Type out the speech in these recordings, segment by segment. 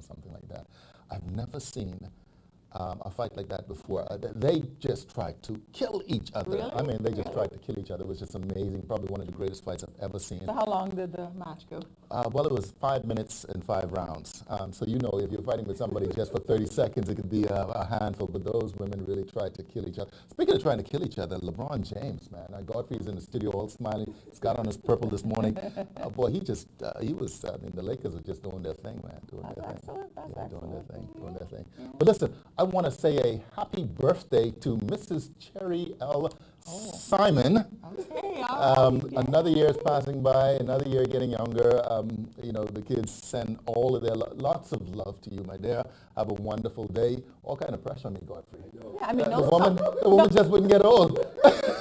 or something like that. I've never seen a fight like that before. They just tried to kill each other. Really? I mean, they just tried to kill each other. It was just amazing. Probably one of the greatest fights I've ever seen. So how long did the match go? Well, it was 5 minutes and 5 rounds. So you know, if you're fighting with somebody just for 30 seconds, it could be a handful. But those women really tried to kill each other. Speaking of trying to kill each other, LeBron James, man. Godfrey's in the studio all smiling. He's got on his purple this morning. Boy, he was, I mean, the Lakers are just doing their thing, man. Doing their thing. Doing their thing. Yeah. But listen, I want to say a happy birthday to Mrs. Cherry L. Simon. Okay, Another year is passing by, another year getting younger. You know, the kids send all of their lots of love to you, my dear. Have a wonderful day. All kind of pressure on me, Godfrey. Yeah, I mean, The woman just wouldn't get old.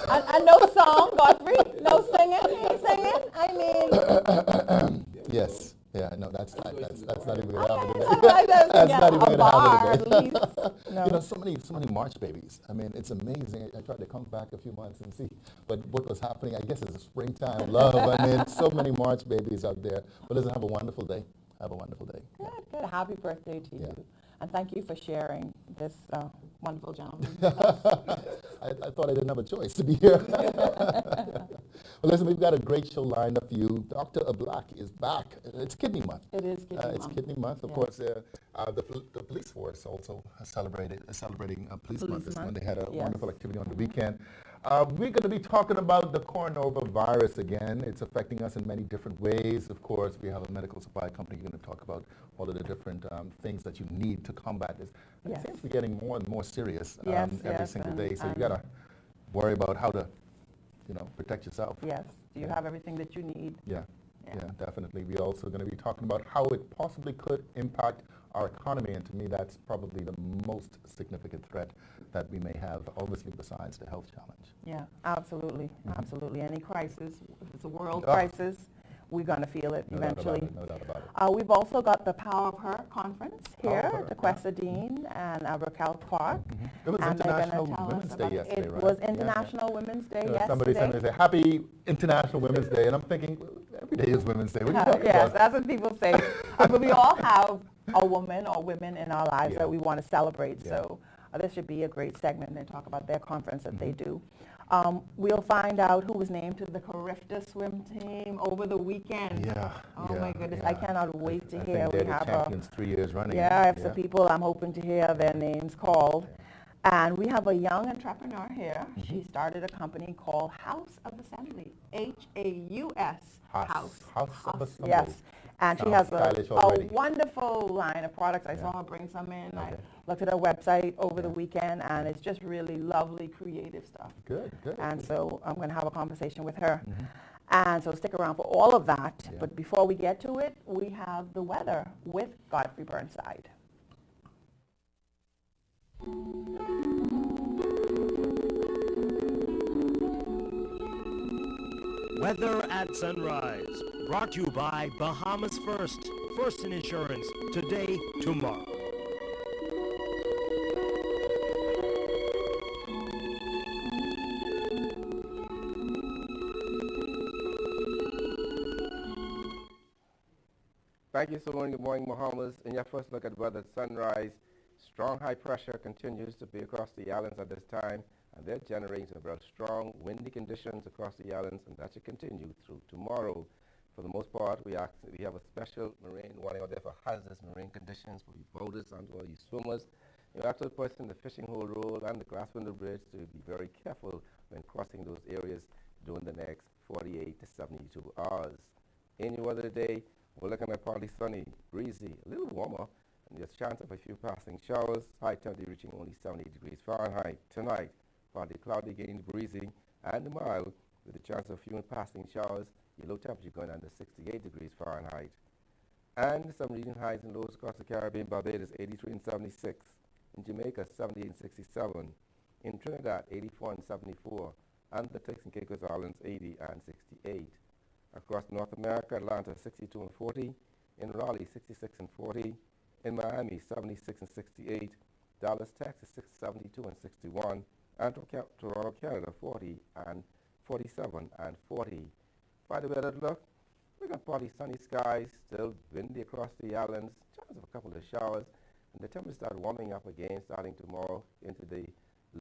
and no song, Godfrey? No singing? Ain't singing? I mean... Yes. Yeah, no, that's not even going to happen today. That's not even going to happen today. No. You know, so many March babies. I mean, it's amazing. I tried to come back a few months and see what was happening. I guess it's a springtime love. I mean, so many March babies out there. But listen, have a wonderful day. Have a wonderful day. Good. Happy birthday to you. Yeah. And thank you for sharing this wonderful gentleman. I thought I didn't have a choice to be here. Well, listen, we've got a great show lined up for you. Dr. Black is back. It's Kidney Month. It is Kidney Month. It's Kidney Month. Of course, the police force also celebrating Police Month this month. They had a wonderful activity on the weekend. We're going to be talking about the coronavirus again. It's affecting us in many different ways. Of course, we have a medical supply company going to talk about all of the different things that you need to combat this. And it seems to be getting more and more serious every single day. So you got to worry about how to, protect yourself. Yes. Do you have everything that you need? Yeah, definitely. We're also going to be talking about how it possibly could impact our economy, and to me, that's probably the most significant threat that we may have, obviously, besides the health challenge. Yeah, absolutely, absolutely. Any crisis, if it's a world crisis, we're going to feel it eventually. No doubt about it. We've also got the Power of Her conference here at the Questa Dean and Raquel Park. It was International Women's Day yesterday, It right? was International Women's Day yesterday. Somebody sent me and said, Happy International Women's Day, and I'm thinking, every day is Women's Day. What are you talking yes, about? that's what people say. But we all have a woman or women in our lives that we want to celebrate. So this should be a great segment. They talk about their conference that they do. We'll find out who was named to the Carifta swim team over the weekend. Oh my goodness, I cannot wait to hear. We have champions 3 years running. I have some people I'm hoping to hear their names called. And we have a young entrepreneur here. She started a company called House of Assembly, H-A-U-S. House of Assembly. Yes. And she has a wonderful line of products. I saw her bring some in. I looked at her website over the weekend, and it's just really lovely, creative stuff. Good. And so I'm going to have a conversation with her. And so stick around for all of that. But before we get to it, we have the weather with Godfrey Burnside. Weather at sunrise, brought to you by Bahamas First in insurance, today, tomorrow. Thank you so much. Good morning, Bahamas. In your first look at weather at sunrise, strong high pressure continues to be across the islands at this time, and they're generating some very strong windy conditions across the islands, and that should continue through tomorrow. For the most part, we have a special marine warning out there for hazardous marine conditions for you boaters and all you swimmers. You have to put in the fishing hole rule and the glass window bridge to be very careful when crossing those areas during the next 48 to 72 hours. In your weather today, we're looking at partly sunny, breezy, a little warmer, and there's a chance of a few passing showers, high temperature reaching only 70 degrees Fahrenheit. Tonight, partly cloudy, getting breezy and mild, with a chance of a few passing showers, your low temperature going under 68 degrees Fahrenheit. And some region highs and lows across the Caribbean, Barbados 83 and 76, in Jamaica 78 and 67, in Trinidad 84 and 74, and the Turks and Caicos Islands 80 and 68. Across North America, Atlanta 62 and 40, in Raleigh 66 and 40, in Miami 76 and 68, Dallas, Texas 72 and 61, and Toronto, Canada 40 and 47 and 40. By the weather look, we got partly sunny skies, still windy across the islands, chance of a couple of showers. And the temperature start warming up again starting tomorrow into the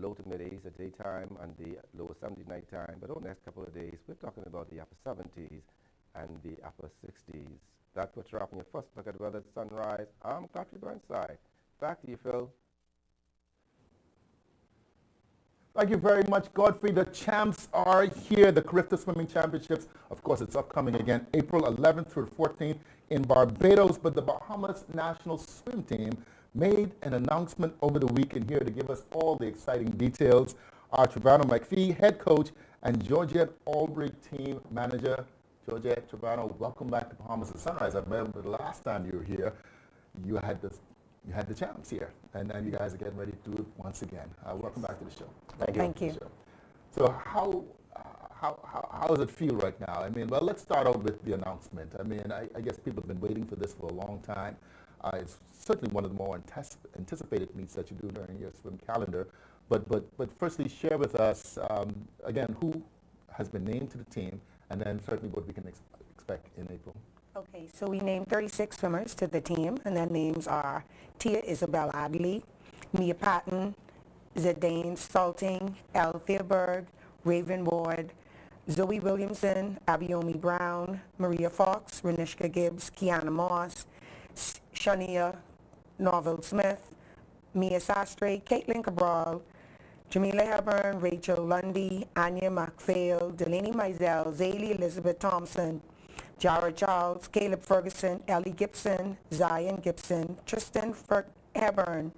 low to mid 80s at daytime and the lower 70s nighttime. But over the next couple of days, we're talking about the upper 70s and the upper 60s. That's what's wrapping your first look at weather at sunrise. I'm Dr. Burnside. Back to you, Phil. Thank you very much, Godfrey. The champs are here, the Carifta Swimming Championships. Of course, it's upcoming again, April 11th through 14th in Barbados. But the Bahamas national swim team made an announcement over the weekend here to give us all the exciting details. Our Trevano McPhee, head coach, and Georgette Albury, team manager. Georgette, Trevano, welcome back to Bahamas at Sunrise. I remember the last time you were here, you had the champs here, and you guys are getting ready to do it once again. Welcome back to the show. Thank you. So how does it feel right now? I mean, well, let's start out with the announcement. I mean, I guess people have been waiting for this for a long time. It's certainly one of the more anticipated meets that you do during your swim calendar. But firstly, share with us, again, who has been named to the team, and then certainly what we can expect in April. Okay, so we named 36 swimmers to the team, and their names are Tia Isabel Adley, Mia Patton, Zidane Salting, Althea Berg, Raven Ward, Zoe Williamson, Abiomi Brown, Maria Fox, Renishka Gibbs, Kiana Moss, Shania Norville Smith, Mia Sastre, Caitlin Cabral, Jamila Hepburn, Rachel Lundy, Anya McPhail, Delaney Mizell, Zaylee Elizabeth Thompson, Jared Charles, Caleb Ferguson, Ellie Gibson, Zion Gibson, Tristan Hepburn,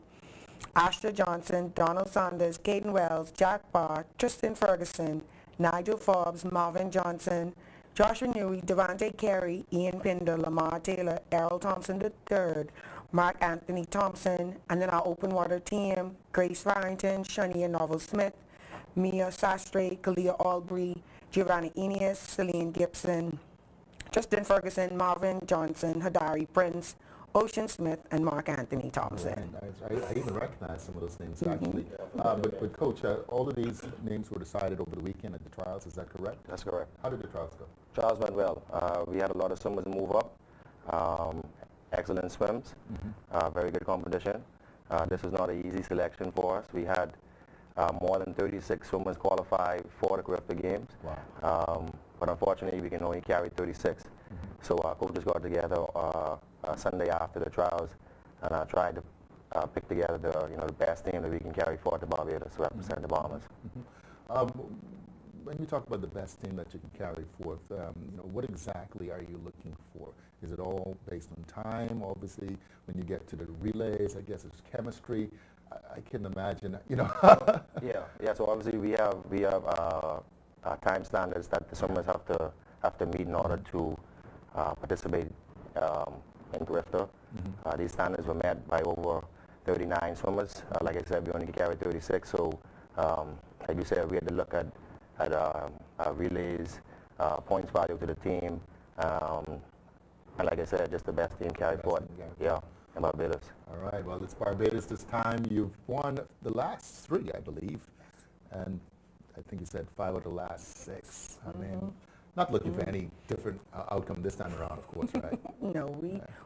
Ashton Johnson, Donald Saunders, Caden Wells, Jack Barr, Tristan Ferguson, Nigel Forbes, Marvin Johnson, Joshua Newey, Devontae Carey, Ian Pinder, Lamar Taylor, Errol Thompson III, Mark Anthony Thompson, and then our open water team, Grace Farrington, Shania Norville Smith, Mia Sastre, Kalia Albury, Giovanni Eneas, Celine Gibson, Justin Ferguson, Marvin Johnson, Hadari Prince, Ocean Smith, and Mark Anthony Thompson. Right. I even recognize some of those names, actually. But Coach, all of these names were decided over the weekend at the trials, is that correct? That's correct. How did the trials go? Trials went well. We had a lot of swimmers move up. Excellent swims. Very good competition. This was not an easy selection for us. We had more than 36 swimmers qualify for the Carifta Games. Wow. But unfortunately, we can only carry 36. So our coaches got together Sunday after the trials, and tried to pick together the best team that we can carry forward to Barbados to represent the Bahamas. When you talk about the best team that you can carry forth, what exactly are you looking for? Is it all based on time? Obviously, when you get to the relays, I guess it's chemistry. I can imagine, Yeah. So obviously, we have time standards that the swimmers have to meet in order to participate in Carifta. These standards were met by over 39 swimmers. Like I said, we only carry 36. So, like you said, we had to look at relays, points value to the team, and like I said, just the best team carry forward. Yeah, in Barbados. All right, well, it's Barbados this time. You've won the last 3, I believe, and I think you said 5 of the last 6. I mean, not looking for any different outcome this time around, of course, right? No,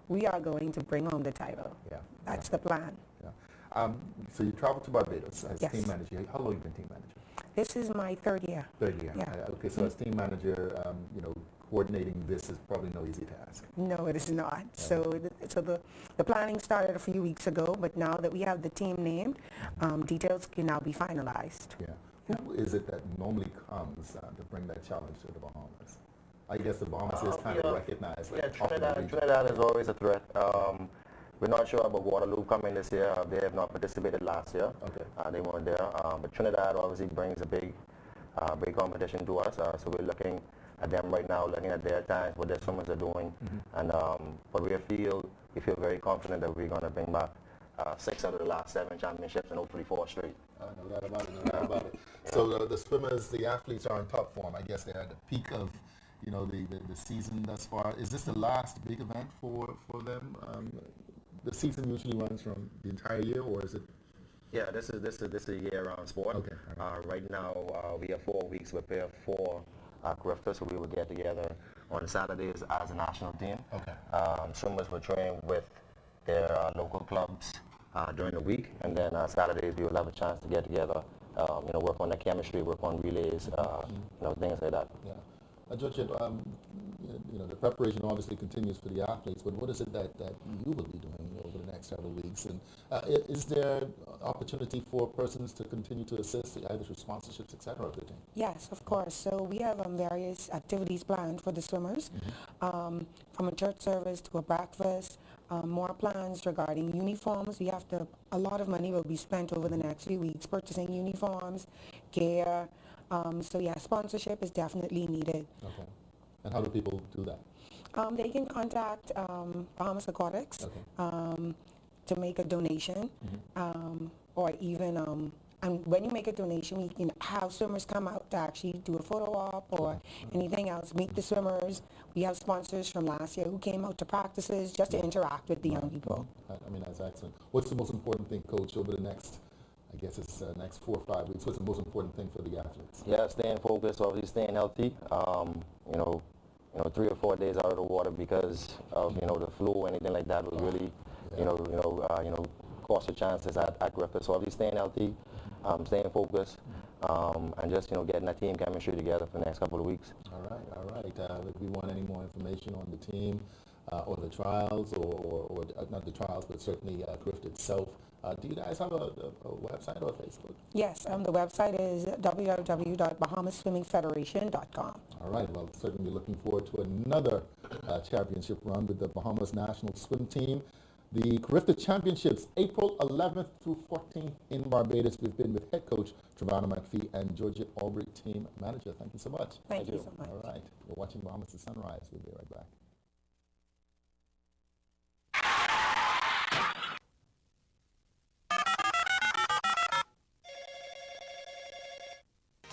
we are going to bring home the title. Yeah. That's the plan. Yeah. So you traveled to Barbados as Yes. team manager. How long have you been team manager? This is my 3rd year. 3rd year. Yeah. Okay, so as team manager, coordinating this is probably no easy task. No, it is not. So the planning started a few weeks ago, but now that we have the team named, details can now be finalized. Yeah. Who is it that normally comes to bring that challenge to the Bahamas? I guess the Bahamas is kind of recognized. Yeah, off of the region. Trinidad is always a threat. We're not sure about Waterloo coming this year. They have not participated last year. Okay. They weren't there. But Trinidad obviously brings a big competition to us. So we're looking at them right now, looking at their times, what their swimmers are doing. And but we feel very confident that we're going to bring back 6 out of the last 7 championships and hopefully 4 straight. No doubt about it. So the swimmers, the athletes are in top form. I guess they're at the peak of, the season thus far. Is this the last big event for them? The season usually runs from the entire year, or is it? Yeah, this is a year-round sport. Okay. Right now, we have 4 weeks to prepare for Carifta, so we will get together on Saturdays as a national team. Okay. Swimmers will train with their local clubs during the week, and then Saturdays we will have a chance to get together, work on the chemistry, work on relays, things like that. Yeah. Georgette, the preparation obviously continues for the athletes, but what is it that you will be doing over the next several weeks? And is there opportunity for persons to continue to assist, either through sponsorships, et cetera, of the team? Yes, of course. So we have various activities planned for the swimmers, from a church service to a breakfast, more plans regarding uniforms. A lot of money will be spent over the next few weeks purchasing uniforms, gear. Sponsorship is definitely needed. Okay. And how do people do that? They can contact Bahamas Aquatics to make a donation, or even, and when you make a donation, we can have swimmers come out to actually do a photo op or anything else, meet the swimmers. We have sponsors from last year who came out to practices just to interact with the young people. I mean, that's excellent. What's the most important thing, Coach, over the next, I guess it's next 4 or 5 weeks? What's the most important thing for the athletes? Yeah, staying focused, obviously staying healthy. 3 or 4 days out of the water because of the flu or anything like that would really cost your chances at Griffith. So obviously staying healthy, staying focused, and just getting that team chemistry together for the next couple of weeks. All right. If we want any more information on the team or the trials, or not the trials, but certainly Griffith itself, do you guys have a website or Facebook? Yes, the website is www.bahamasswimmingfederation.com. All right, well, certainly looking forward to another championship run with the Bahamas national swim team. The Griffith Championships, April 11th through 14th in Barbados. We've been with head coach Travana McPhee and Georgette Aubrey, team manager. Thank you so much. Thank you so much. All right, we're watching Bahamas at Sunrise. We'll be right back.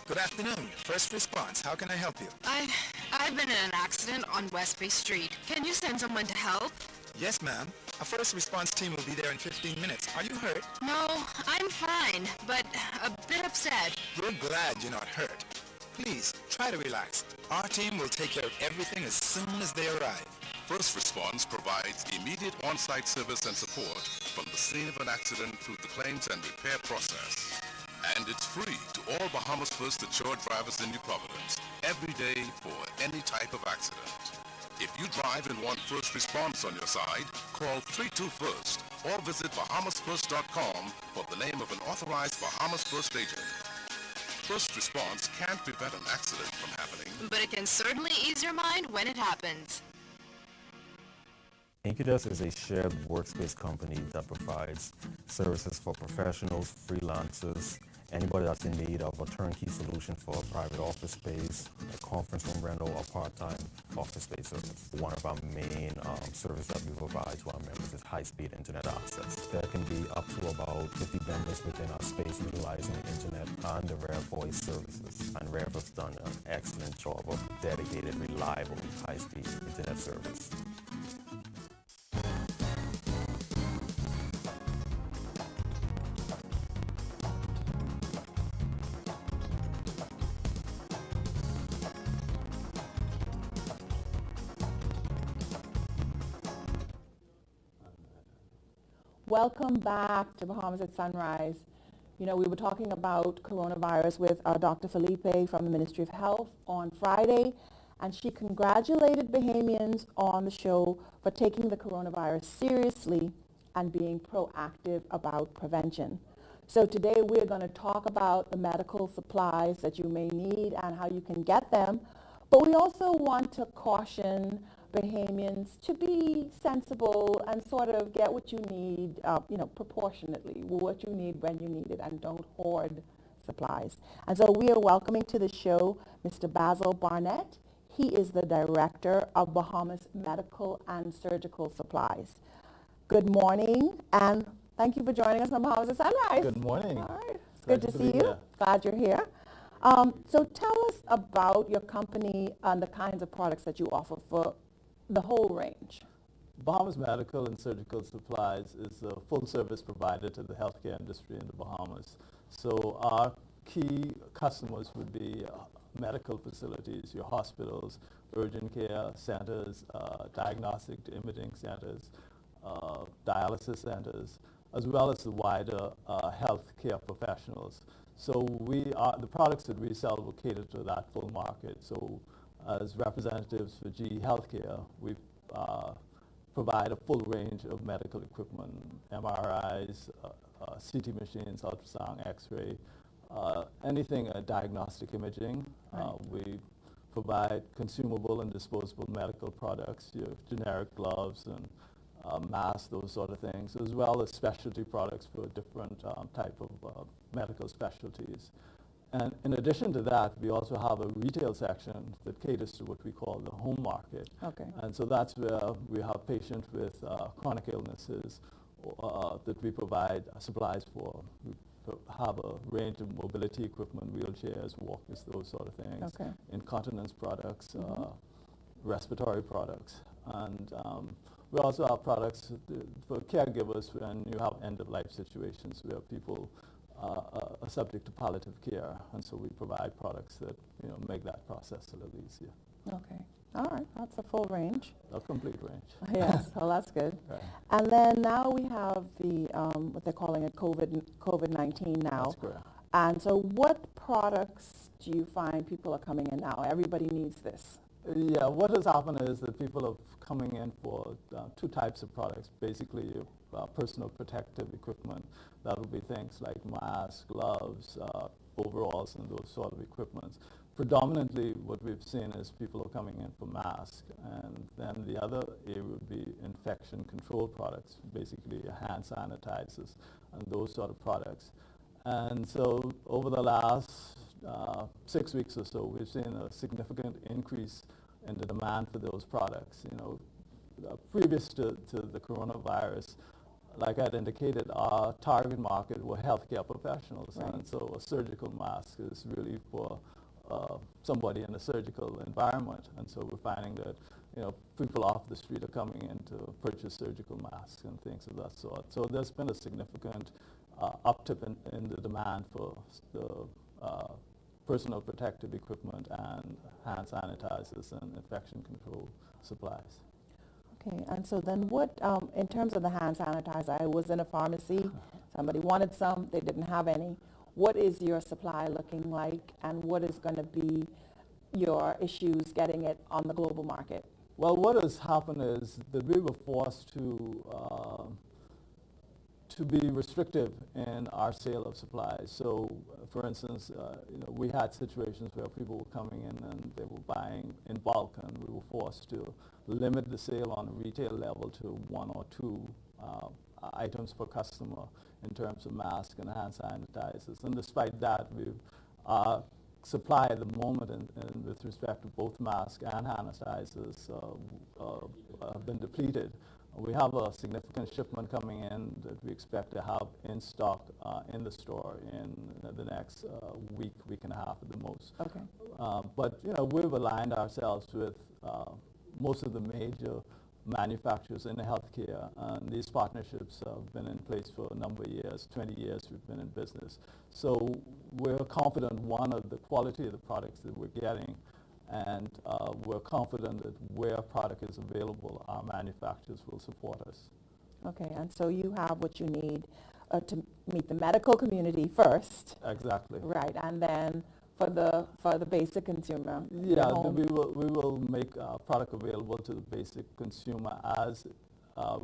Good afternoon. First response. How can I help you? I've been in an accident on West Bay Street. Can you send someone to help? Yes, ma'am. A first response team will be there in 15 minutes. Are you hurt? No, I'm fine, but a bit upset. We're glad you're not hurt. Please, try to relax. Our team will take care of everything as soon as they arrive. First Response provides immediate on-site service and support from the scene of an accident through the claims and repair process. And it's free to all Bahamas First insured drivers in New Providence, every day for any type of accident. If you drive and want First Response on your side, call 321st or visit bahamasfirst.com for the name of an authorized Bahamas First agent. First Response can't prevent an accident from happening, But it can certainly ease your mind when it happens. Incudus is a shared workspace company that provides services for professionals, freelancers, anybody that's in need of a turnkey solution for a private office space, a conference room rental, or part-time office space service. One of our main services that we provide to our members is high-speed internet access. There can be up to about 50 members within our space utilizing the internet and the Rare Voice services. And Rare has done an excellent job of dedicated, reliable, high-speed internet service. Welcome back to Bahamas at Sunrise. We were talking about coronavirus with Dr. Felipe from the Ministry of Health on Friday, and she congratulated Bahamians on the show for taking the coronavirus seriously and being proactive about prevention. So today we're going to talk about the medical supplies that you may need and how you can get them, but we also want to caution Bahamians to be sensible and sort of get what you need, proportionately, what you need when you need it, and don't hoard supplies. And so we are welcoming to the show Mr. Basil Barnett. He is the Director of Bahamas Medical and Surgical Supplies. Good morning, and thank you for joining us on Bahamas at Sunrise. Good morning. All right. It's good to see you. Here. Glad you're here. So tell us about your company and the kinds of products that you offer for the whole range. Bahamas Medical and Surgical Supplies is a full-service provider to the healthcare industry in the Bahamas. So our key customers would be medical facilities, your hospitals, urgent care centers, diagnostic imaging centers, dialysis centers, as well as the wider healthcare professionals. So the products that we sell will cater to that full market. So as representatives for GE Healthcare, we provide a full range of medical equipment, MRIs, CT machines, ultrasound, X-ray, anything diagnostic imaging. Right. We provide consumable and disposable medical products, your generic gloves and masks, those sort of things, as well as specialty products for different type of medical specialties. And in addition to that, we also have a retail section that caters to what we call the home market. Okay. And so that's where we have patients with chronic illnesses that we provide supplies for. We have a range of mobility equipment, wheelchairs, walkers, those sort of things. Okay. Incontinence products, respiratory products. And we also have products for caregivers when you have end-of-life situations where people are subject to palliative care, and so we provide products that make that process a little easier. Okay. All right. That's a full range. A complete range. Yes. Well, that's good. Right. And then now we have the what they're calling it COVID-19 now. That's correct. And so, what products do you find people are coming in now? Everybody needs this. Yeah, what has happened is that people are coming in for two types of products. Basically, personal protective equipment. That would be things like masks, gloves, overalls, and those sort of equipments. Predominantly, what we've seen is people are coming in for masks, and then the other area would be infection control products, basically hand sanitizers and those sort of products. And so over the last 6 weeks or so, we've seen a significant increase in the demand for those products. Previous to the coronavirus, like I'd indicated, our target market were healthcare professionals, right. And so a surgical mask is really for somebody in a surgical environment, and so we're finding that people off the street are coming in to purchase surgical masks and things of that sort. So there's been a significant uptick in the demand for the personal protective equipment and hand sanitizers and infection control supplies. Okay, and so then what, in terms of the hand sanitizer, I was in a pharmacy, somebody wanted some, they didn't have any. What is your supply looking like, and what is going to be your issues getting it on the global market? Well, what has happened is that we were forced to be restrictive in our sale of supplies. So, for instance, we had situations where people were coming in and they were buying in bulk, and we were forced to limit the sale on a retail level to 1 or 2 items per customer in terms of masks and hand sanitizers. And despite that, our supply at the moment with respect to both masks and hand sanitizers have been depleted. We have a significant shipment coming in that we expect to have in stock in the store in the next week and a half at the most. Okay. But we've aligned ourselves with most of the major manufacturers in the healthcare, and these partnerships have been in place for a number of years. 20 years we've been in business. So we're confident, one, of the quality of the products that we're getting, and we're confident that where product is available, our manufacturers will support us. Okay, and so you have what you need to meet the medical community first. Exactly. Right, and then for the basic consumer. Yeah, we will make product available to the basic consumer as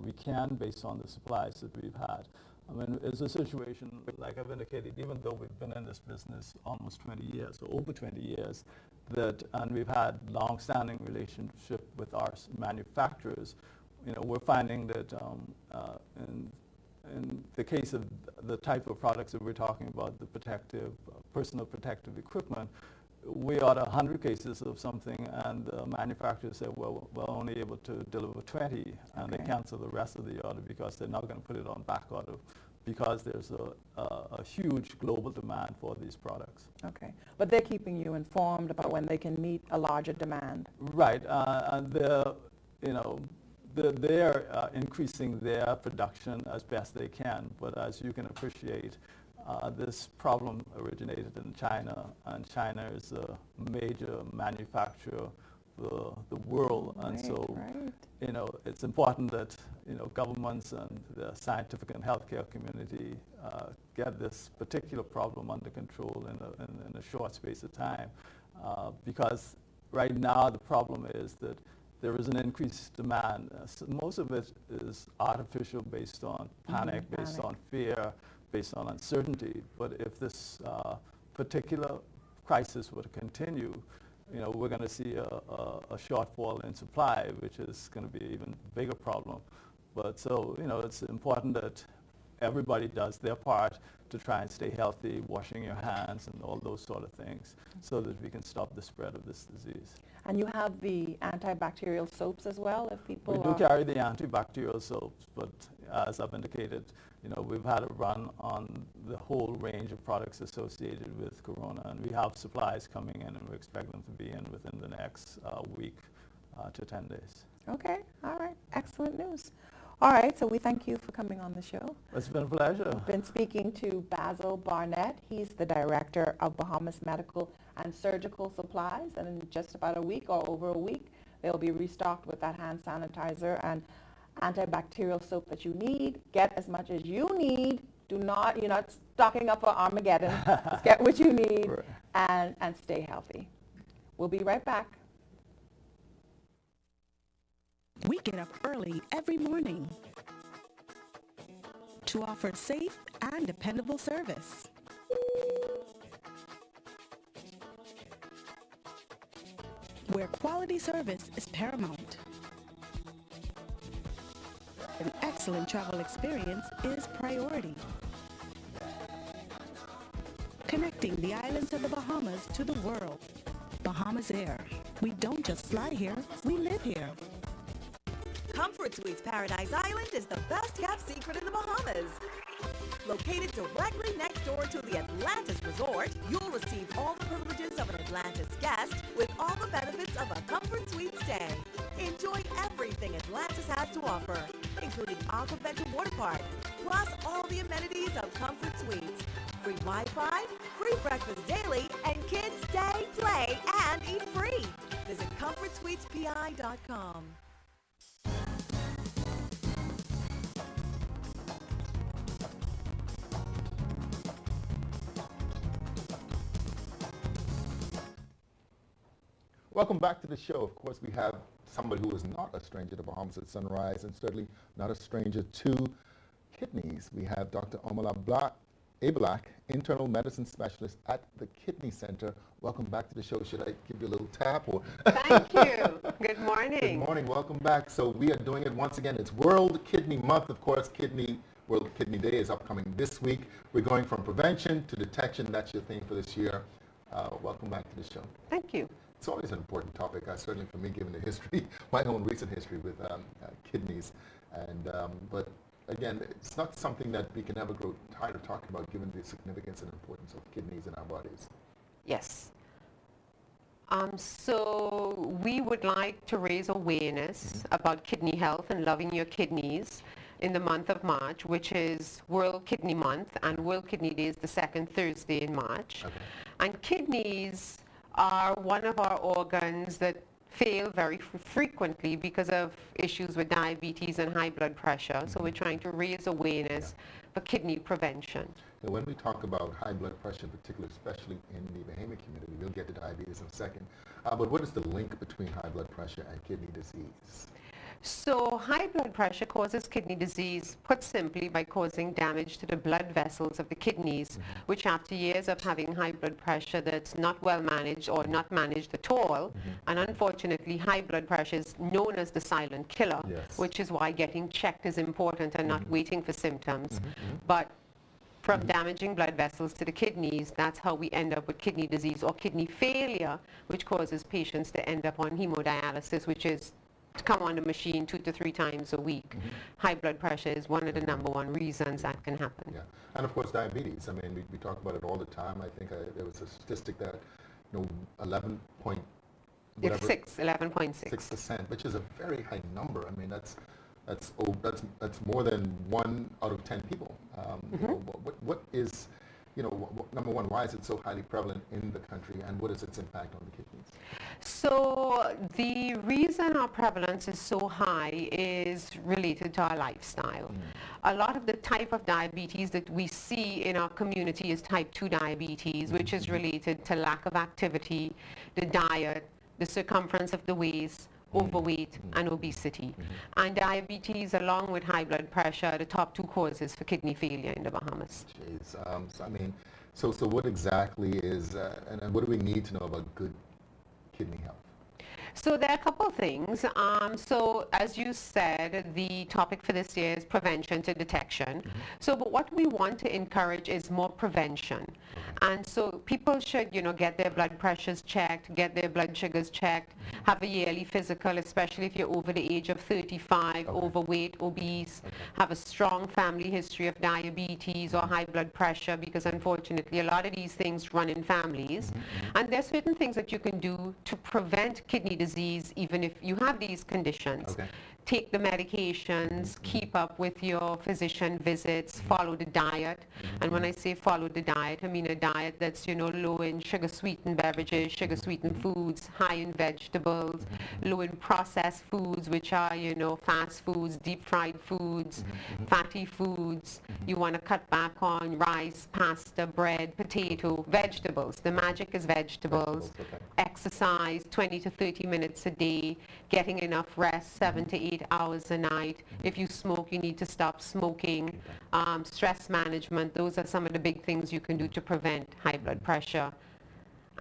we can based on the supplies that we've had. I mean, it's a situation, like I've indicated, even though we've been in this business almost 20 years, or over 20 years, and we've had long-standing relationship with our manufacturers, we're finding that in the case of the type of products that we're talking about, the personal protective equipment, we order 100 cases of something, and the manufacturer said, well, we're only able to deliver 20, and they cancel the rest of the order because they're not going to put it on back order, because there's a huge global demand for these products. Okay, but they're keeping you informed about when they can meet a larger demand. Right, and they're increasing their production as best they can, but as you can appreciate, this problem originated in China, and China is a major manufacturer the world. And so, you know, it's important that, you know, governments and the scientific and healthcare community get this particular problem under control in a short space of time. Because right now the problem is that there is an increased demand. So most of it is artificial, based on panic, based on fear, based on uncertainty. But if this particular crisis were to continue, you know, we're going to see a shortfall in supply, which is going to be an even bigger problem. But so, you know, it's important that everybody does their part to try and stay healthy, washing your hands and all those sort of things, so that we can stop the spread of this disease. And you have the antibacterial soaps as well, if people We do carry the antibacterial soaps, but as I've indicated, you know, we've had a run on the whole range of products associated with corona, and we have supplies coming in, and we expect them to be in within the next week to 10 days. Okay, all right, excellent news. All right, so we thank you for coming on the show. It's been a pleasure. We've been speaking to Basil Barnett. He's the director of Bahamas Medical and Surgical Supplies, and in just about a week or over a week, they'll be restocked with that hand sanitizer and antibacterial soap that you need. Get as much as you need. You're not stocking up for Armageddon. Just get what you need and stay healthy. We'll be right back. We get up early every morning to offer safe and dependable service. Where quality service is paramount. An excellent travel experience is priority. Connecting the islands of the Bahamas to the world. Bahamas Air. We don't just fly here, we live here. Comfort Suites Paradise Island is the best kept secret in the Bahamas. Located directly next door to the Atlantis Resort, you'll receive all the privileges of an Atlantis guest with all the benefits of a Comfort Suite stay. Enjoy everything Atlantis has to offer, including Aquaventure Water Park, plus all the amenities of Comfort Suites. Free Wi-Fi, free breakfast daily, and kids stay, play, and eat free. Visit ComfortSuitesPI.com. Welcome back to the show. Of course, we have somebody who is not a stranger to Bahamas at Sunrise, and certainly not a stranger to kidneys. We have Dr. Omala Abelak, internal medicine specialist at the Kidney Center. Welcome back to the show. Should I give you a little tap? Or Thank you. Good morning. Good morning. Welcome back. So we are doing it once again. It's World Kidney Month. Of course, World Kidney Day is upcoming this week. We're going from prevention to detection. That's your theme for this year. Welcome back to the show. Thank you. It's always an important topic, certainly for me, given the history, my own recent history with kidneys. And but again, it's not something that we can ever grow tired of talking about, given the significance and importance of kidneys in our bodies. Yes. So we would like to raise awareness about kidney health and loving your kidneys in the month of March, which is World Kidney Month, and World Kidney Day is the second Thursday in March. Okay. And kidneys are one of our organs that fail very frequently because of issues with diabetes and high blood pressure. So we're trying to raise awareness for kidney prevention. Now, when we talk about high blood pressure, particularly, especially in the Bahamian community, we'll get to diabetes in a second. But what is the link between high blood pressure and kidney disease? So high blood pressure causes kidney disease, put simply, by causing damage to the blood vessels of the kidneys, which after years of having high blood pressure that's not well managed or not managed at all, and unfortunately high blood pressure is known as the silent killer, which is why getting checked is important and not waiting for symptoms. But from damaging blood vessels to the kidneys, that's how we end up with kidney disease or kidney failure, which causes patients to end up on hemodialysis, which is to come on the machine 2 to 3 times a week. High blood pressure is one of the number one reasons that can happen. Yeah, and of course diabetes. I mean, we talk about it all the time. I think there was a statistic that 11.6%, which is a very high number. I mean, that's more than 1 out of 10 people. What is number one, why is it so highly prevalent in the country, and what is its impact on the kidneys? So the reason our prevalence is so high is related to our lifestyle. A lot of the type of diabetes that we see in our community is type 2 diabetes, which is related to lack of activity, the diet, the circumference of the waist, overweight, and obesity. And diabetes, along with high blood pressure, are the top 2 causes for kidney failure in the Bahamas. Jeez. So what exactly is, and what do we need to know about good kidney health? So there are a couple of things. So as you said, the topic for this year is prevention to detection. But what we want to encourage is more prevention. And so people should, get their blood pressures checked, get their blood sugars checked, have a yearly physical, especially if you're over the age of 35, overweight, obese, have a strong family history of diabetes or high blood pressure, because unfortunately a lot of these things run in families. And there's certain things that you can do to prevent kidney disease even if you have these conditions. Take the medications, keep up with your physician visits, follow the diet. And when I say follow the diet, I mean a diet that's, low in sugar-sweetened beverages, sugar-sweetened foods, high in vegetables, low in processed foods, which are, fast foods, deep-fried foods, fatty foods. You want to cut back on rice, pasta, bread, potato, vegetables. The magic is vegetables. Exercise 20 to 30 minutes a day, getting enough rest, 7 to 8 hours a night. If you smoke, you need to stop smoking. Stress management, those are some of the big things you can do to prevent high blood pressure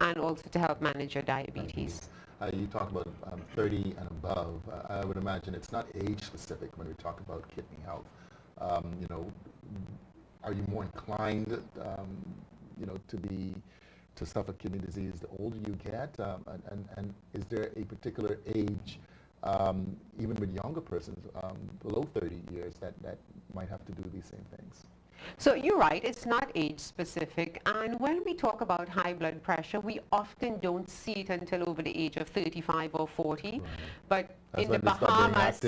and also to help manage your diabetes. You talk about 30 and above. I would imagine it's not age specific when we talk about kidney health. Are you more inclined, to suffer kidney disease the older you get? And is there a particular age, even with younger persons below 30 years, that might have to do these same things? So you're right, it's not age specific. And when we talk about high blood pressure, we often don't see it until over the age of 35 or 40. But in the Bahamas,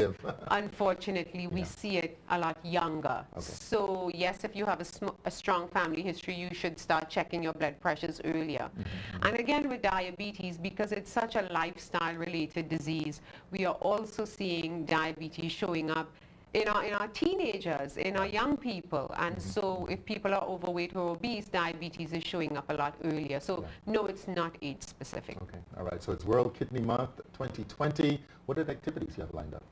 unfortunately, we see it a lot younger. So yes, if you have a strong family history, you should start checking your blood pressures earlier. And again, with diabetes, because it's such a lifestyle-related disease, we are also seeing diabetes showing up in our teenagers, in our young people. And so if people are overweight or obese, diabetes is showing up a lot earlier. So no, it's not age specific. All right, so it's World Kidney Month 2020. What are the activities you have lined up?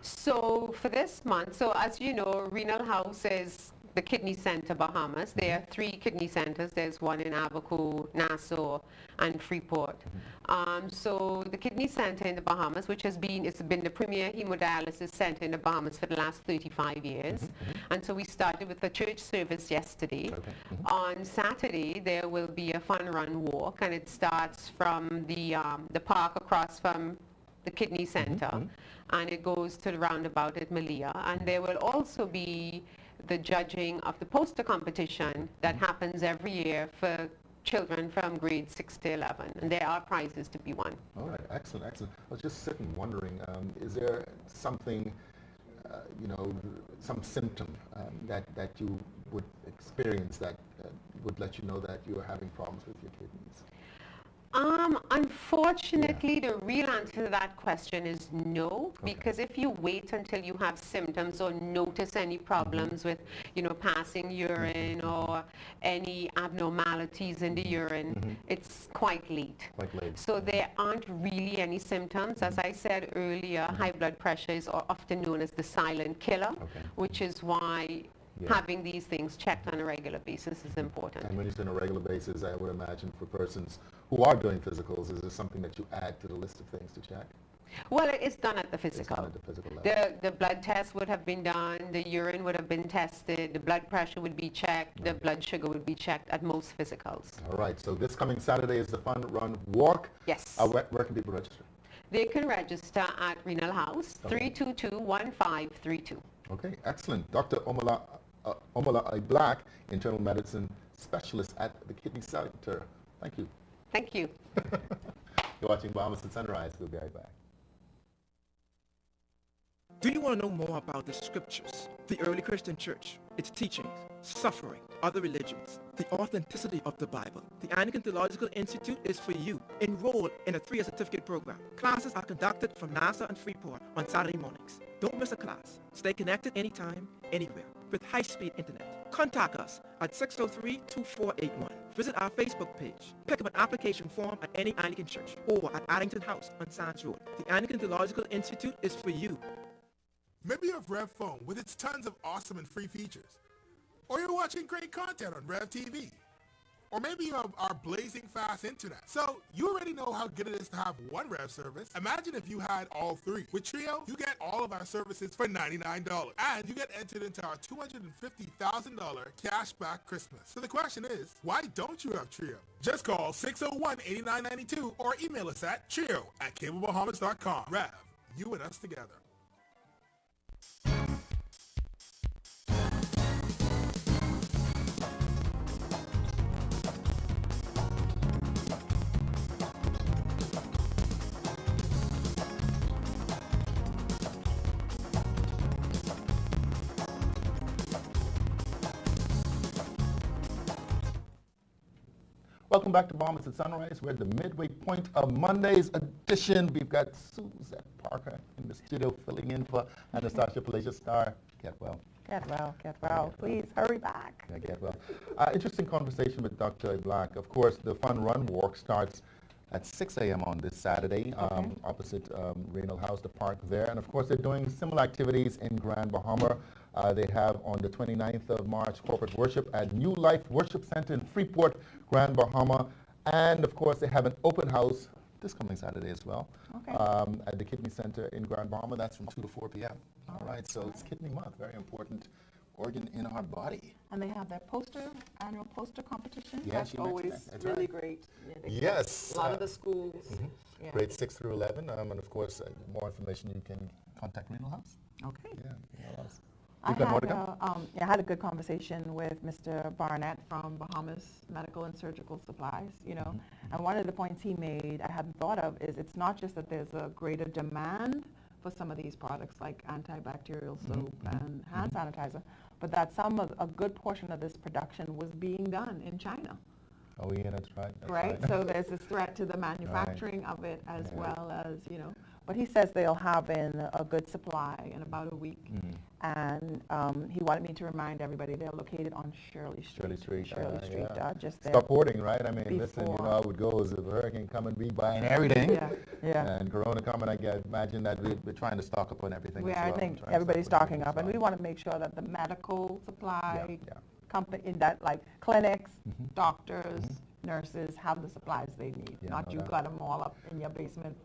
So for this month, so as you know, Renal House is the Kidney Center Bahamas. There are 3 kidney centers. There's one in Abaco, Nassau, and Freeport. So the Kidney Center in the Bahamas, it's been the premier hemodialysis center in the Bahamas for the last 35 years. And so we started with a church service yesterday. On Saturday, there will be a fun run walk, and it starts from the park across from the Kidney Center, and it goes to the roundabout at Malia. And there will also be the judging of the poster competition that happens every year for children from grades 6 to 11, and there are prizes to be won. All right, excellent. I was just sitting wondering, is there something, some symptom that you would experience that would let you know that you are having problems with your kidneys? Unfortunately, the real answer to that question is no, because if you wait until you have symptoms or notice any problems with, passing urine or any abnormalities in the urine, it's quite late. So there aren't really any symptoms. As I said earlier, high blood pressure is often known as the silent killer, which is why having these things checked on a regular basis is important. And when you say on a regular basis, I would imagine for persons who are doing physicals, is there something that you add to the list of things to check? Well, it's done at the physical. It's done at the physical level. The blood test would have been done, the urine would have been tested, the blood pressure would be checked, the blood sugar would be checked at most physicals. All right, so this coming Saturday is the Fun Run Walk. Yes. Where can people register? They can register at Renal House, 322-1532. Okay, excellent. Dr. Omola Black, internal medicine specialist at the Kidney Center. Thank you. Thank you. You're watching Bahamas at Sunrise. We'll be right back. Do you want to know more about the scriptures, the early Christian church, its teachings, suffering, other religions, the authenticity of the Bible. The Anglican Theological Institute is for you. Enroll in a 3-year certificate program. Classes are conducted from NASA and Freeport on Saturday mornings. Don't miss a class. Stay connected anytime, anywhere, with high-speed internet. Contact us at 603-2481. Visit our Facebook page. Pick up an application form at any Anglican church or at Addington House on Sands Road. The Anglican Theological Institute is for you. Maybe you have Rev Phone with its tons of awesome and free features. Or you're watching great content on Rev TV. Or maybe you have our blazing fast internet. So you already know how good it is to have one Rev service. Imagine if you had all three. With Trio, you get all of our services for $99. And you get entered into our $250,000 cashback Christmas. So the question is, why don't you have Trio? Just call 601-8992 or email us at trio@cablebahamas.com. Rev, you and us together. Welcome back to Bahamas at Sunrise. We're at the midway point of Monday's edition. We've got Suzette Parker in the studio filling in for Anastasia Palacios Star. Get well. Get well, get well. Please hurry back. Yeah, get well. Interesting conversation with Dr. Black. Of course, the Fun Run Walk starts at 6 a.m. on this Saturday, opposite Raynal House, the park there. And of course, they're doing similar activities in Grand Bahama. They have on the 29th of March corporate worship at New Life Worship Center in Freeport, Grand Bahama. And of course, they have an open house this coming Saturday as well at the Kidney Center in Grand Bahama. That's from 2 to 4 p.m. All right, so it's Kidney Month, very important organ in our body. And they have their annual poster competition. Yeah, That's always really great. Yeah, yes. A lot of the schools. Yeah. Grades 6 through 11. And of course, more information, you can contact Raynal House. Okay. Yeah, Raynal House. I had a good conversation with Mr. Barnett from Bahamas Medical and Surgical Supplies, and one of the points he made I hadn't thought of is it's not just that there's a greater demand for some of these products like antibacterial soap and hand sanitizer, but that a good portion of this production was being done in China. Oh yeah, that's right. Right? So there's this threat to the manufacturing of it as well as, but he says they'll have in a good supply in about a week. And he wanted me to remind everybody they're located on Shirley Street. Just there. Stop hoarding, right? I mean, listen, how it would go is if a hurricane come and be buying everything. And Corona coming, I can imagine that we're trying to stock up on everything. I think everybody's stocking up, and we want to make sure that the medical supply company, in that like clinics, doctors, nurses have the supplies they need. Not you got them all up in your basement.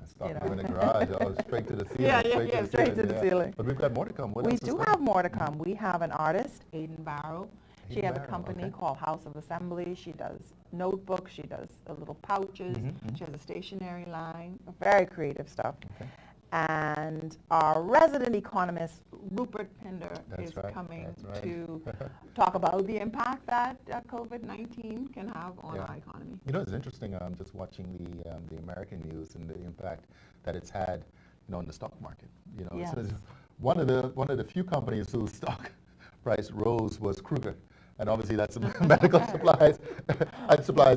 Stop them in the garage, straight to the ceiling. Straight to the ceiling. But we've got more to come. We do have more to come. We have an artist, Aiden Barrow. She has a company called House of Assembly. She does notebooks. She does little pouches. She has a stationery line. Very creative stuff. And our resident economist, Rupert Pinder, is coming to talk about the impact that COVID-19 can have on our economy. It's interesting. I'm just watching the American news and the impact that it's had, on the stock market. So one of the few companies whose stock price rose was Kruger. And obviously that's a medical supplies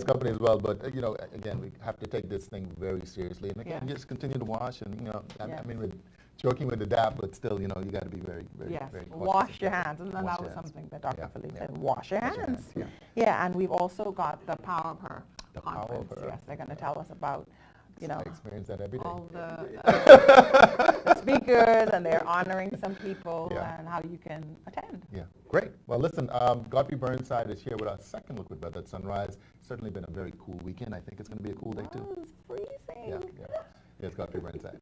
company as well. But again, we have to take this thing very seriously, and again, just continue to wash. And I mean, we're joking with the dab, but still, you got to be very, very, very cautious. Wash your hands, and that was something that Dr. Philippe said. Wash your hands. And we've also got the Power of Her conference. Yes, they're going to tell us about. I experience that every day. All the speakers, and they're honoring some people, and how you can attend. Yeah, great. Well, listen, Godfrey Burnside is here with our second look with weather at sunrise. It's certainly been a very cool weekend. I think it's going to be a cool day too. It's freezing. Yeah. It's Godfrey Burnside.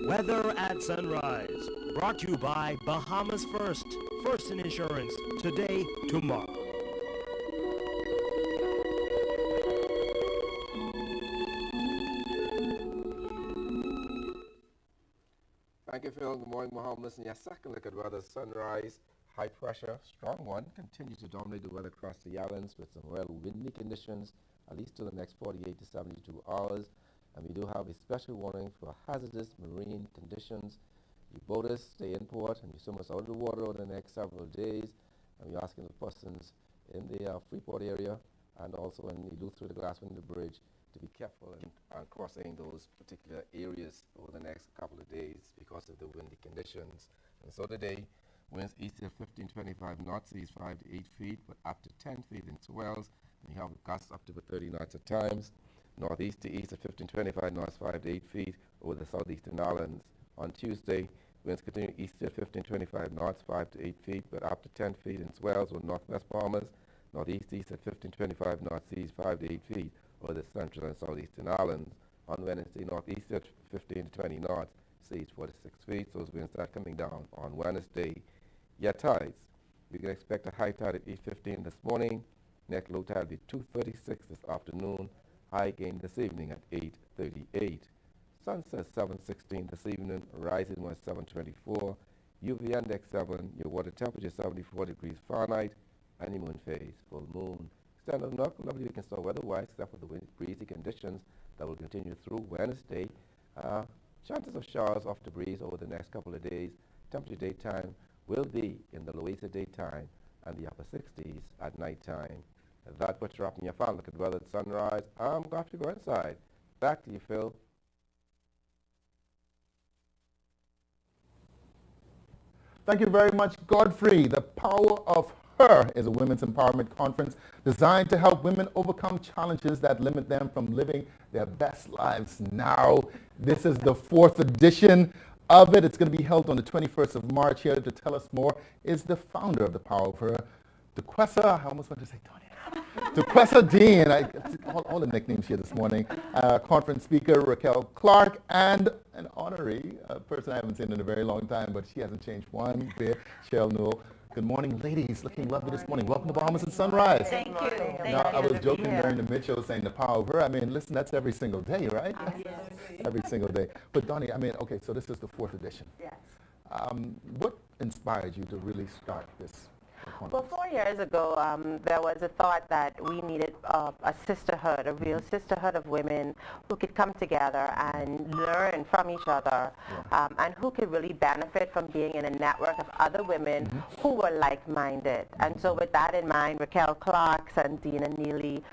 Weather at sunrise. Brought to you by Bahamas First. First in insurance. Today, tomorrow. Thank you, Phil. Good morning, Bahamas. And your second look at weather, sunrise, high pressure, strong one, continues to dominate the weather across the islands with some well windy conditions, at least till the next 48 to 72 hours. and we do have a special warning for hazardous marine conditions. You boaters, stay in port, and you swim us out of the water over the next several days, and we're asking the persons in the Freeport area and also when you look through the glass window bridge to be careful in crossing those particular areas over the next couple of days because of the windy conditions. And so today, winds east of 15-25 knots, seas 5 to 8 feet, but up to 10 feet in swells. And you have gusts up to 30 knots at times. Northeast to east of 15-25 knots, 5 to 8 feet over the southeastern islands. On Tuesday, winds continue east of 15-25 knots, 5 to 8 feet, but up to 10 feet in swells over northwest Bahamas. Northeast east at 15-25 knots, seas 5 to 8 feet over the central and southeastern islands. On Wednesday, northeast at 15 to 20 knots, seas 4 to 6 feet. Those winds start coming down on Wednesday. Yet tides, we can expect a high tide at 8:15 this morning. Next low tide will be 2:36 this afternoon. High gain this evening at 8:38. Sunset 7:16 this evening. Rising was 7:24. UV index 7. Your water temperature 74 degrees Fahrenheit. Honeymoon phase, full moon. Stand up, knock, lovely weekend so weather-wise, except for the breezy conditions that will continue through Wednesday. Chances of showers off the breeze over the next couple of days. Temperature daytime will be in the low 80s at daytime and the upper 60s at nighttime. That puts you up in your phone. Look at weather at sunrise. I'm going to have to go inside. Back to you, Phil. Thank you very much, Godfrey. The Power of Her is a women's empowerment conference designed to help women overcome challenges that limit them from living their best lives now. This is the 4th edition of it. It's going to be held on the 21st of March. Here to tell us more is the founder of the Power of Her, DeQuessa, I almost wanted to say Tony. DeQuessa Dean, all the nicknames here this morning, conference speaker Raquel Clark, and an honoree, a person I haven't seen in a very long time, but she hasn't changed one bit, Cheryl Newell. Good morning, ladies. Looking lovely this morning. Welcome to Bahamas and Sunrise. Thank you. Now, I was joking during the mid-show saying the Power of Her. I mean, listen, that's every single day, right? Yes. Every single day. But Donnie, I mean, okay, so this is the 4th edition. Yes. What inspired you to really start this? Well, 4 years ago, there was a thought that we needed a sisterhood, a real sisterhood of women who could come together and learn from each other, and who could really benefit from being in a network of other women who were like-minded. And so with that in mind, Raquel Clark, Sandina Neely,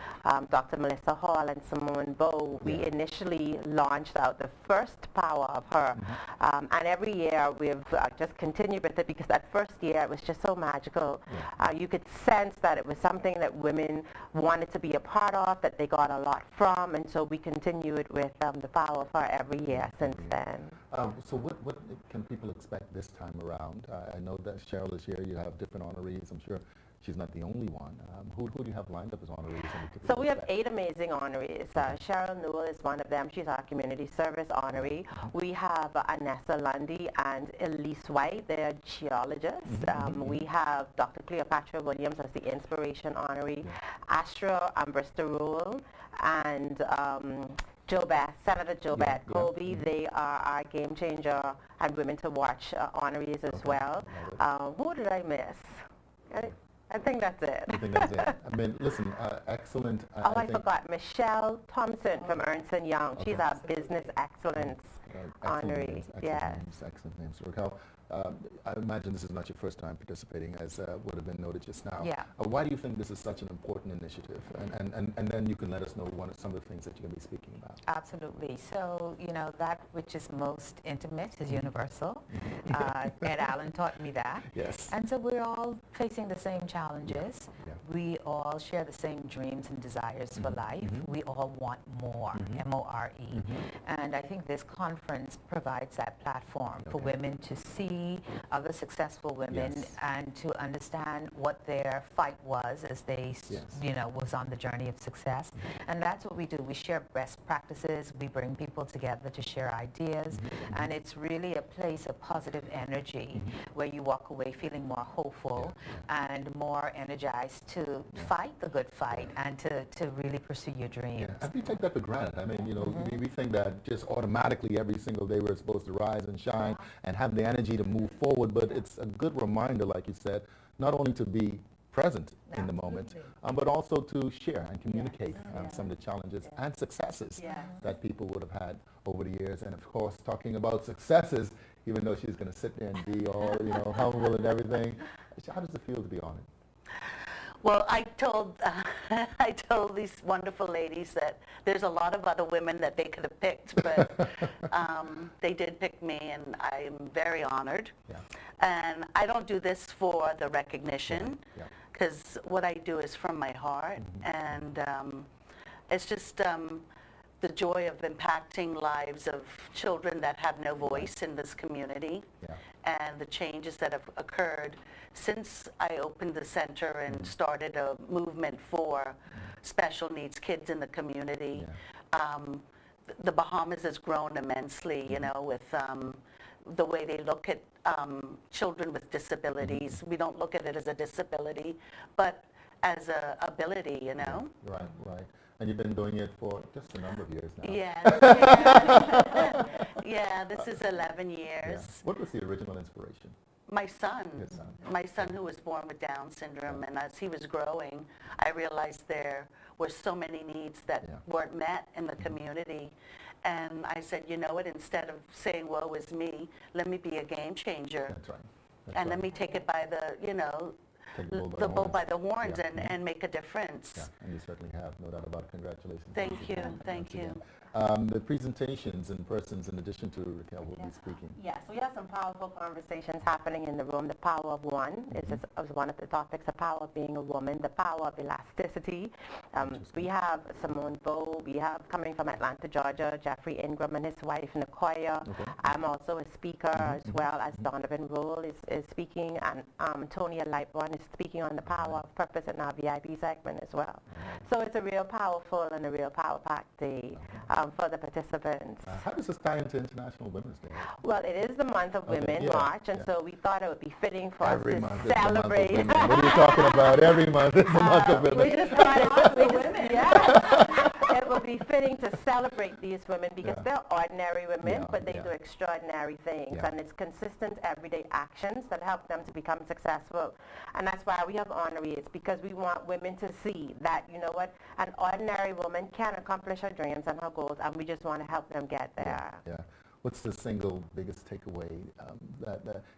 Dr. Melissa Hall, and Simone Bowe, we initially launched out the first Power of Her. And every year we've just continued with it because that first year it was just so magical. You could sense that it was something that women wanted to be a part of, that they got a lot from, and so we continued with the Power of Her every year since then. So what can people expect this time around? I know that Cheryl is here. You have different honorees. I'm sure she's not the only one. Who do you have lined up as honorees? So we have 8 amazing honorees. Cheryl Newell is one of them. She's our community service honoree. We have Anessa Lundy and Elise White. They're geologists. We have Dr. Cleopatra Williams as the inspiration honoree. Astra Ambrista Rule and Senator Jobette Colby. They are our Game Changer and Women to Watch honorees as well. Who did I miss? I think that's it. I think that's it. I mean, listen, excellent. I forgot Michelle Thompson from Ernst & Young. She's our business excellence honoree. Yes. Excellent names. Raquel, I imagine this is not your first time participating, as would have been noted just now. Yeah. Why do you think this is such an important initiative? And then you can let us know some of the things that you're going to be speaking about. Absolutely. So, that which is most intimate is universal. Ed Allen taught me that. Yes. And so we're all facing the same challenges. Yeah. We all share the same dreams and desires for life. We all want more, M-O-R-E. And I think this conference provides that platform for women to see other successful women and to understand what their fight was as they, was on the journey of success. And that's what we do. We share best practices. We bring people together to share ideas. And it's really a place of positive energy where you walk away feeling more hopeful and more energized to fight the good fight and to really pursue your dreams. Yeah. And we take that for granted. I mean, we think that just automatically every single day we're supposed to rise and shine and have the energy to move forward, but it's a good reminder, like you said, not only to be present in the moment, but also to share and communicate some of the challenges and successes that people would have had over the years. And of course, talking about successes, even though she's going to sit there and be all, humble and everything, how does it feel to be honored? Well, I told these wonderful ladies that there's a lot of other women that they could have picked, but they did pick me, and I'm very honored. Yeah. And I don't do this for the recognition, because what I do is from my heart, and it's just the joy of impacting lives of children that have no voice in this community, and the changes that have occurred since I opened the center and started a movement for special needs kids in the community. The Bahamas has grown immensely, with the way they look at children with disabilities. We don't look at it as a disability, but as a ability, Right. And you've been doing it for just a number of years now. Yeah, this is 11 years. Yeah. What was the original inspiration? My son, who was born with Down syndrome, and as he was growing, I realized there were so many needs that weren't met in the community. And I said, you know what, instead of saying, woe is me, let me be a game changer. That's right. And let me take it by the, the bull by the horns and make a difference. Yeah, and you certainly have, no doubt about it. Congratulations. Thank you. The presentations and persons, in addition to Raquel, will be speaking. Yes, we have some powerful conversations happening in the room. The power of one is one of the topics, the power of being a woman, the power of elasticity. We have Simone Bowe, we have coming from Atlanta, Georgia, Jeffrey Ingram and his wife, Nakoya. I'm also a speaker as well as Donovan Roll is speaking, and Tonya Lightborn is speaking on the power of purpose in our VIP segment as well. So it's a real powerful and a real power-packed day for the participants. How does this tie into International Women's Day? Well, it is the month of women, March, and so we thought it would be fitting for us to celebrate. What are you talking about? Every month is the month of women. We just thought it would be fitting to celebrate these women because they're ordinary women, but they do extraordinary things, and it's consistent everyday actions that help them to become successful. And that's why we have honorees, because we want women to see that, you know what, an ordinary woman can accomplish her dreams and her goals, and we just want to help them get there. Yeah. What's the single biggest takeaway?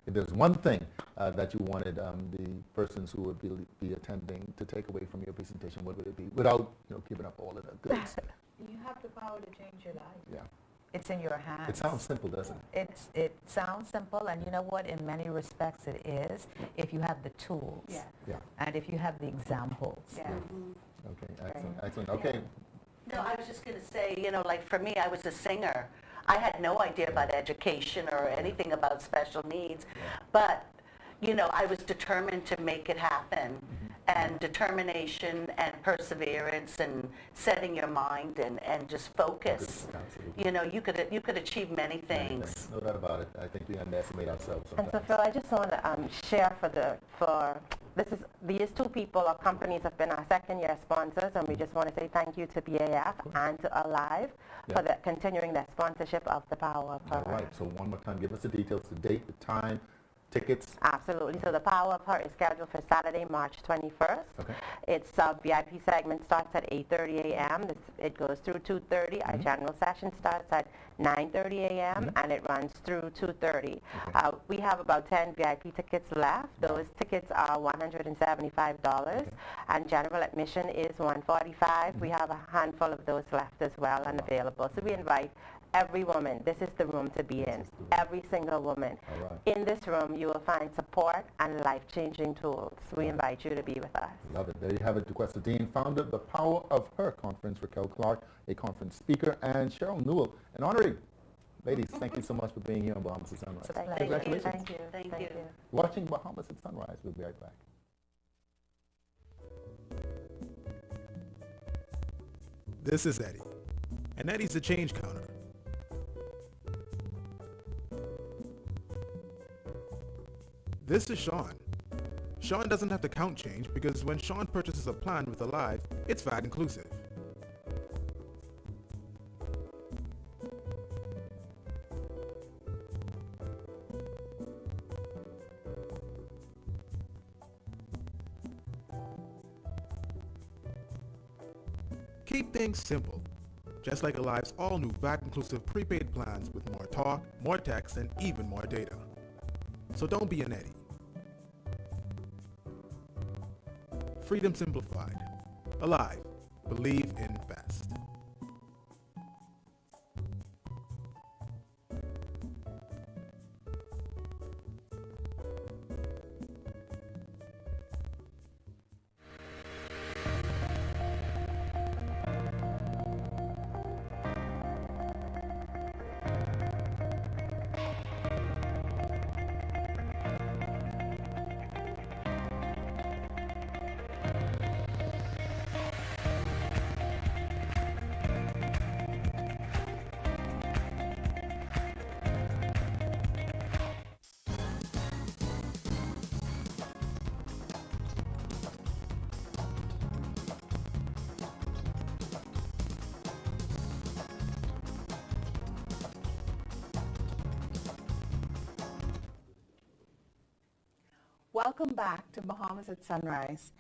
If there's one thing that you wanted the persons who would be attending to take away from your presentation, what would it be? Without giving up all of the goods. You have the power to change your life. Yeah. It's in your hands. It sounds simple, doesn't it? It sounds simple, and you know what? In many respects, it is. If you have the tools, and if you have the examples. Okay, excellent. Okay. No, I was just going to say, like for me, I was a singer. I had no idea about education or anything about special needs, but, I was determined to make it happen. And determination and perseverance and setting your mind and just focus. You could achieve many things. No doubt about it. I think we underestimate ourselves sometimes. And so, Phil, I just want to share these two people or companies have been our second-year sponsors, and we just want to say thank you to BAF and to Alive for continuing their sponsorship of the Power of Her. All right. So one more time, give us the details, the date, the time, tickets. Absolutely. So the Power of Her is scheduled for Saturday, March 21st. Okay. Its VIP segment starts at 8:30 a.m. It goes through 2:30. Our general session starts at 9:30 a.m. and it runs through 2:30. We have about 10 VIP tickets left. Those tickets are $175, and general admission is $145. We have a handful of those left as well and available. So we invite every woman. This is the room to be in. Every single woman. In this room, you will find support and life-changing tools. We invite you to be with us. Love it. There you have it. Duquesta Dean, founder of the Power of Her conference, Raquel Clark, a conference speaker, and Cheryl Newell, an honoree. Ladies, thank you so much for being here on Bahamas at Sunrise. Congratulations. Thank you. Watching Bahamas at Sunrise. We'll be right back. This is Eddie, and Eddie's the change counter. This is Sean. Sean doesn't have to count change because when Sean purchases a plan with Alive, it's VAT inclusive. Keep things simple. Just like Alive's all-new VAT-inclusive prepaid plans with more talk, more text, and even more data. So don't be an Eddie. Freedom simplified. Alive. Believe in best. Welcome back to Bahamas at Sunrise.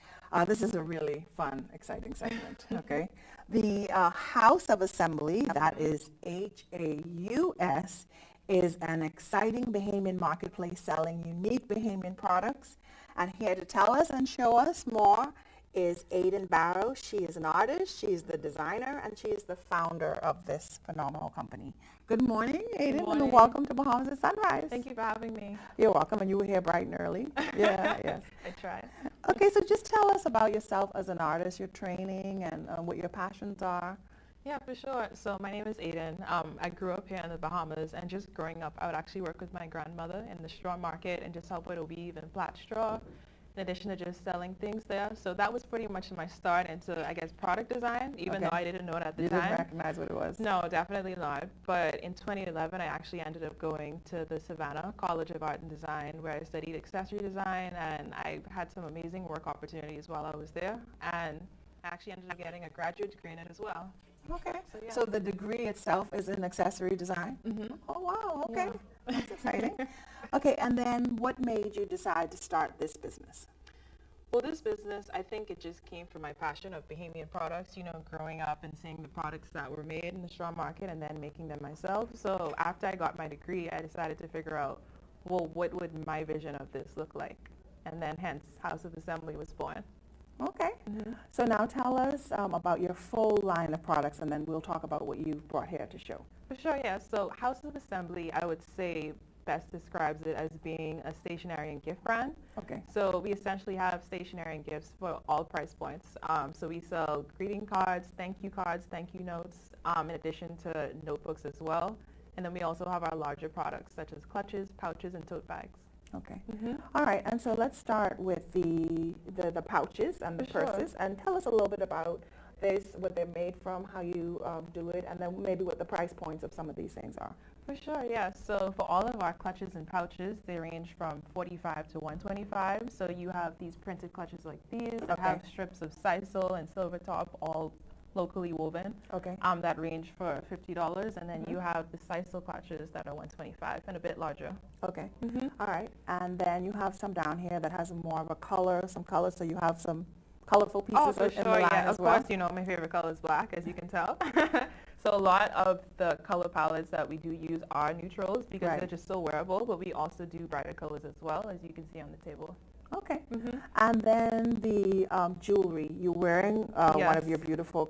This is a really fun, exciting segment, okay? The House of Assembly, that is H-A-U-S, is an exciting Bahamian marketplace selling unique Bahamian products. And here to tell us and show us more is Aiden Barrow. She is an artist, she's the designer, and she is the founder of this phenomenal company. Good morning, Aiden, Good morning. and welcome to Bahamas at Sunrise. Thank you for having me. You're welcome, and you were here bright and early. Yeah, yes. I tried. Okay, so just tell us about yourself as an artist, your training, and what your passions are. Yeah, for sure. So my name is Aiden. I grew up here in the Bahamas, and just growing up, I would actually work with my grandmother in the straw market and just help her to weave and plait straw, in addition to just selling things there. So that was pretty much my start into, I guess, product design, even though I didn't know it at the time. You didn't recognize what it was? No, definitely not. But in 2011, I actually ended up going to the Savannah College of Art and Design, where I studied accessory design, and I had some amazing work opportunities while I was there. And I actually ended up getting a graduate degree in it as well. Okay. So, yeah. So the degree itself is in accessory design? Mm-hmm. Oh, wow. Okay. Yeah. That's exciting. Okay, and then what made you decide to start this business? Well, this business, I think it just came from my passion of Bahamian products, you know, growing up and seeing the products that were made in the straw market and then making them myself. So after I got my degree, I decided to figure out, well, what would my vision of this look like? And then hence House of Assembly was born. Okay. Mm-hmm. So now tell us about your full line of products, and then we'll talk about what you've brought here to show. For sure, yeah. So House of Assembly, I would say, best describes it as being a stationery and gift brand. Okay. So we essentially have stationery and gifts for all price points. So we sell greeting cards, thank you notes, in addition to notebooks as well. And then we also have our larger products such as clutches, pouches, and tote bags. Okay. Mm-hmm. All right, and so let's start with the pouches and the For sure. purses, and tell us a little bit about this, what they're made from, how you do it, and then maybe what the price points of some of these things are. For sure, yeah. So for all of our clutches and pouches, they range from $45 to $125. So you have these printed clutches like these that have strips of sisal and silver top, all locally woven. Okay. That range for $50, and then you have the sisal clutches that are $125 and a bit larger. Okay. All right, and then you have some down here that has more of a color, some colors, so you have some colorful pieces Oh, for in sure, the line yeah. as Of well. course, you know, my favorite color is black, as you can tell. So a lot of the color palettes that we do use are neutrals because Right. they're just so wearable, but we also do brighter colors as well, as you can see on the table. Okay. And then the jewelry. You're wearing one of Yes. your beautiful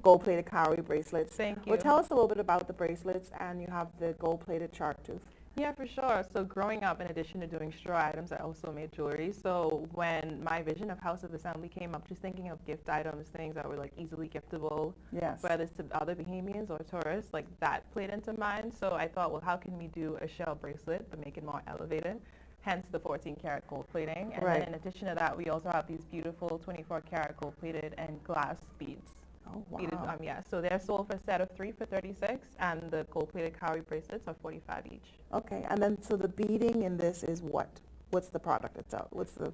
gold-plated cowrie bracelets. Thank Well, you. tell us a little bit about the bracelets, and you have the gold-plated shark tooth. Yeah, for sure. So growing up, in addition to doing straw items, I also made jewelry. So when my vision of House of Assembly came up, just thinking of gift items, things that were like easily giftable, Yes. whether it's to other Bahamians or tourists, like that played into mind. So I thought, well, how can we do a shell bracelet but make it more elevated? Hence the 14 karat gold plating. And Right. then in addition to that, we also have these beautiful 24 karat gold plated and glass beads. Oh, wow. Beaded, yeah. So they're sold for a set of 3 for $36, and the gold-plated cowrie bracelets are $45 each. Okay, and then so the beading in this is what? What's the product itself? What's the,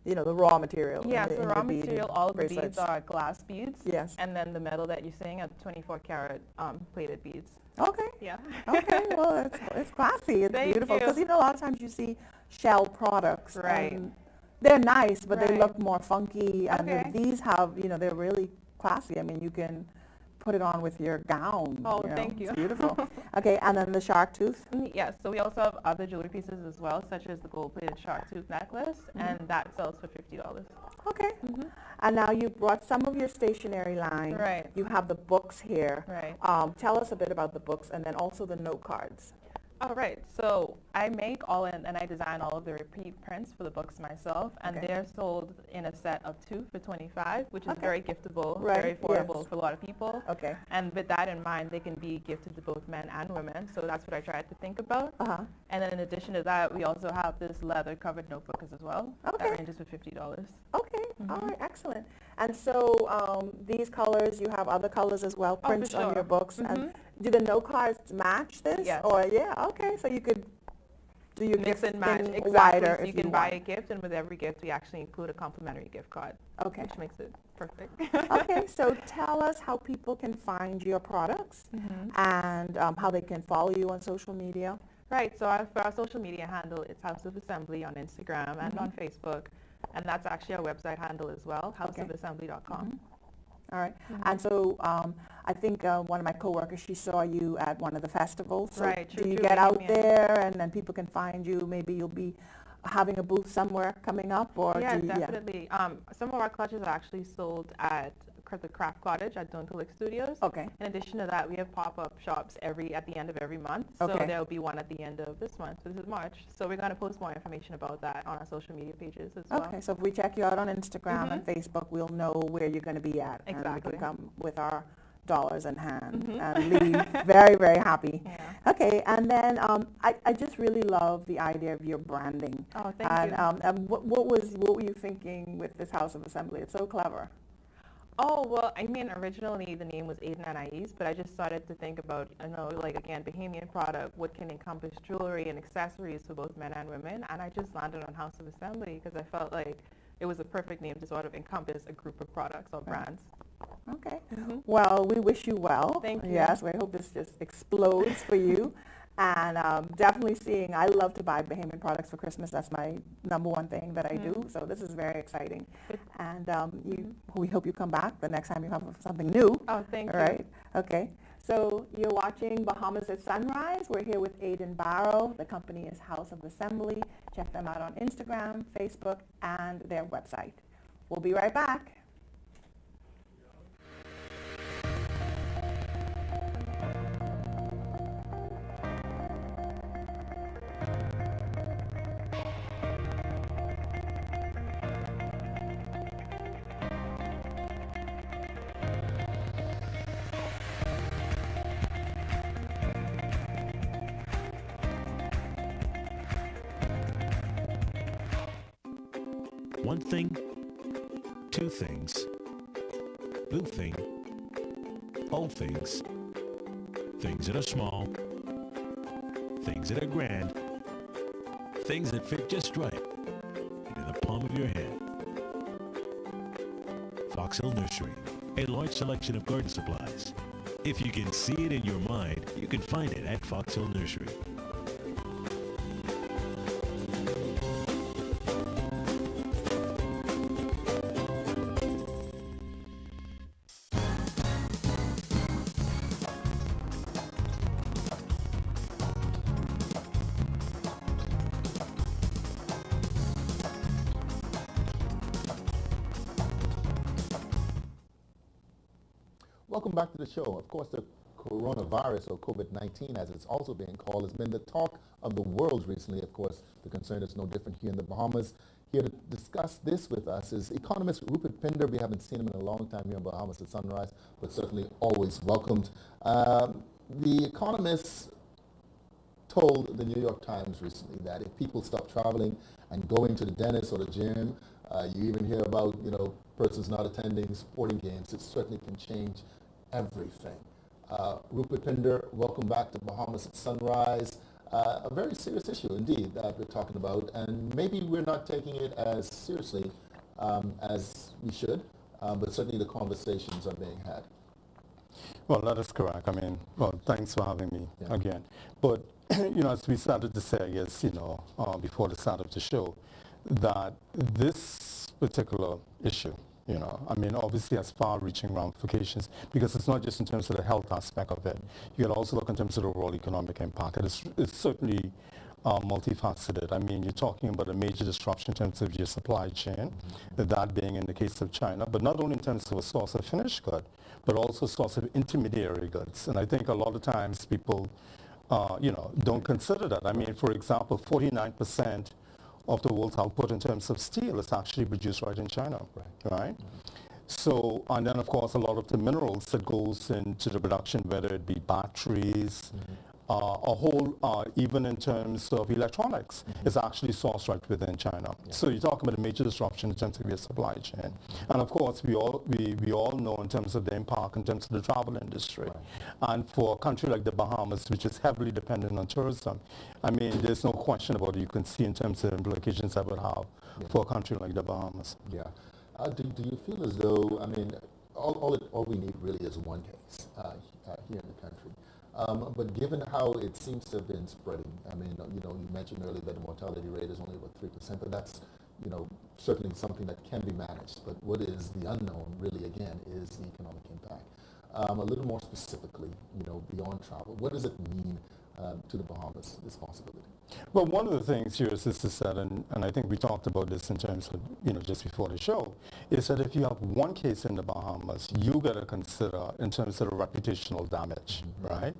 the raw material? Yeah, in the, so in raw the beaded material, all of the beads bracelets? are glass beads. Yes. And then the metal that you're seeing are 24 karat plated beads. Okay. Yeah. Okay, well, it's classy. It's Thank beautiful. you. Because, a lot of times you see shell products. Right. And they're nice, but they Right. look more funky. And Okay. these have, they're really classy. I mean, you can put it on with your gown. Oh, you know, thank you. It's beautiful. Okay, and then the shark tooth. Yes, so we also have other jewelry pieces as well, such as the gold-plated shark tooth necklace, and that sells for $50. Okay. And now you brought some of your stationery line. Right. You have the books here. Right. Tell us a bit about the books and then also the note cards. All right, so I make all and I design all of the repeat prints for the books myself, and Okay. they're sold in a set of 2 for $25, which is Okay. very giftable, Right, very affordable yes. for a lot of people. Okay. And with that in mind, they can be gifted to both men and women, so that's what I tried to think about. And then in addition to that, we also have this leather-covered notebook as well. Okay. That ranges for $50. Okay, all right, excellent. And so these colors, you have other colors as well, Oh, for prints on sure. your books. And do the note cards match this? Yes. Or okay, so you could do your Mix gift and match, in exactly. wider So if you can you buy want. a gift, and with every gift, we actually include a complimentary gift card. Okay. Which makes it perfect. Okay, so tell us how people can find your products and how they can follow you on social media. Right, so for our social media handle, it's House of Assembly on Instagram and on Facebook, and that's actually our website handle as well, houseofassembly.com. All right. And so I think one of my coworkers, she saw you at one of the festivals. So Right, do True you True get out Bohemian. there and then people can find you? Maybe you'll be having a booth somewhere coming up, or Yeah, do you, definitely. Some of our clutches are actually sold at the Craft Cottage at Dunkirk Studios. Okay. In addition to that, we have pop-up shops at the end of every month. So Okay. there'll be one at the end of this month. So this is March. So we're going to post more information about that on our social media pages as well. Okay, so if we check you out on Instagram and Facebook, we'll know where you're going to be at. And we Exactly. can come with our dollars in hand and leave very, very happy. Okay, and then I just really love the idea of your branding. Oh, thank and, you. And what were you thinking with this House of Assembly? It's so clever. Oh, well, I mean, originally the name was Aiden and Ais, but I just started to think about, like, again, Bahamian product, what can encompass jewelry and accessories for both men and women, and I just landed on House of Assembly because I felt like it was a perfect name to sort of encompass a group of products or brands. Okay. Well, we wish you well. Thank you. Yes, we hope this just explodes for you. And definitely I love to buy Bahamian products for Christmas. That's my number one thing that I do. So this is very exciting. And we hope you come back the next time you have something new. Oh, thank you. All right. Okay. So you're watching Bahamas at Sunrise. We're here with Aiden Barrow. The company is House of Assembly. Check them out on Instagram, Facebook, and their website. We'll be right back. One thing, two things, blue thing, old things, things that are small, things that are grand, things that fit just right in the palm of your hand. Fox Hill Nursery, a large selection of garden supplies. If you can see it in your mind, you can find it at Fox Hill Nursery. Welcome back to the show. Of course, the coronavirus, or COVID-19 as it's also being called, has been the talk of the world recently. Of course, the concern is no different here in the Bahamas. Here to discuss this with us is economist Rupert Pinder. We haven't seen him in a long time here in Bahamas at Sunrise, but certainly always welcomed. The economist told the New York Times recently that if people stop traveling and going to the dentist or the gym, you even hear about, persons not attending sporting games, it certainly can change everything. Rupert Pinder, welcome back to Bahamas at Sunrise. A very serious issue indeed that we're talking about, and maybe we're not taking it as seriously as we should, but certainly the conversations are being had. Well, that is correct. Thanks for having me again. But, as we started to say, I guess, before the start of the show, that this particular issue You know, I mean, obviously has far-reaching ramifications because it's not just in terms of the health aspect of it. You got to also look in terms of the overall economic impact. It's certainly multifaceted. I mean, you're talking about a major disruption in terms of your supply chain, that being in the case of China, but not only in terms of a source of finished good, but also a source of intermediary goods. And I think a lot of times people, you know, don't consider that. I mean, for example, 49% of the world's output in terms of steel is actually produced right in China, right? So, and then of course a lot of the minerals that goes into the production, whether it be batteries, a whole, even in terms of electronics, is actually sourced right within China. So you're talking about a major disruption in terms of your supply chain. And of course, we all know in terms of the impact in terms of the travel industry. And for a country like the Bahamas, which is heavily dependent on tourism, I mean, there's no question about it. You can see in terms of implications that would have for a country like the Bahamas. Yeah. Do you feel as though, I mean, all we need really is one case here in the country. But given how it seems to have been spreading, I mean, you know, you mentioned earlier that the mortality rate is only about 3%, but that's, you know, certainly something that can be managed. But what is the unknown, really, again, is the economic impact. A little more specifically, you know, beyond travel, what does it mean to the Bahamas, this possibility? Well, one of the things here is that, and I think we talked about this in terms of, you know, just before the show, is that if you have one case in the Bahamas, you got to consider in terms of the reputational damage, right?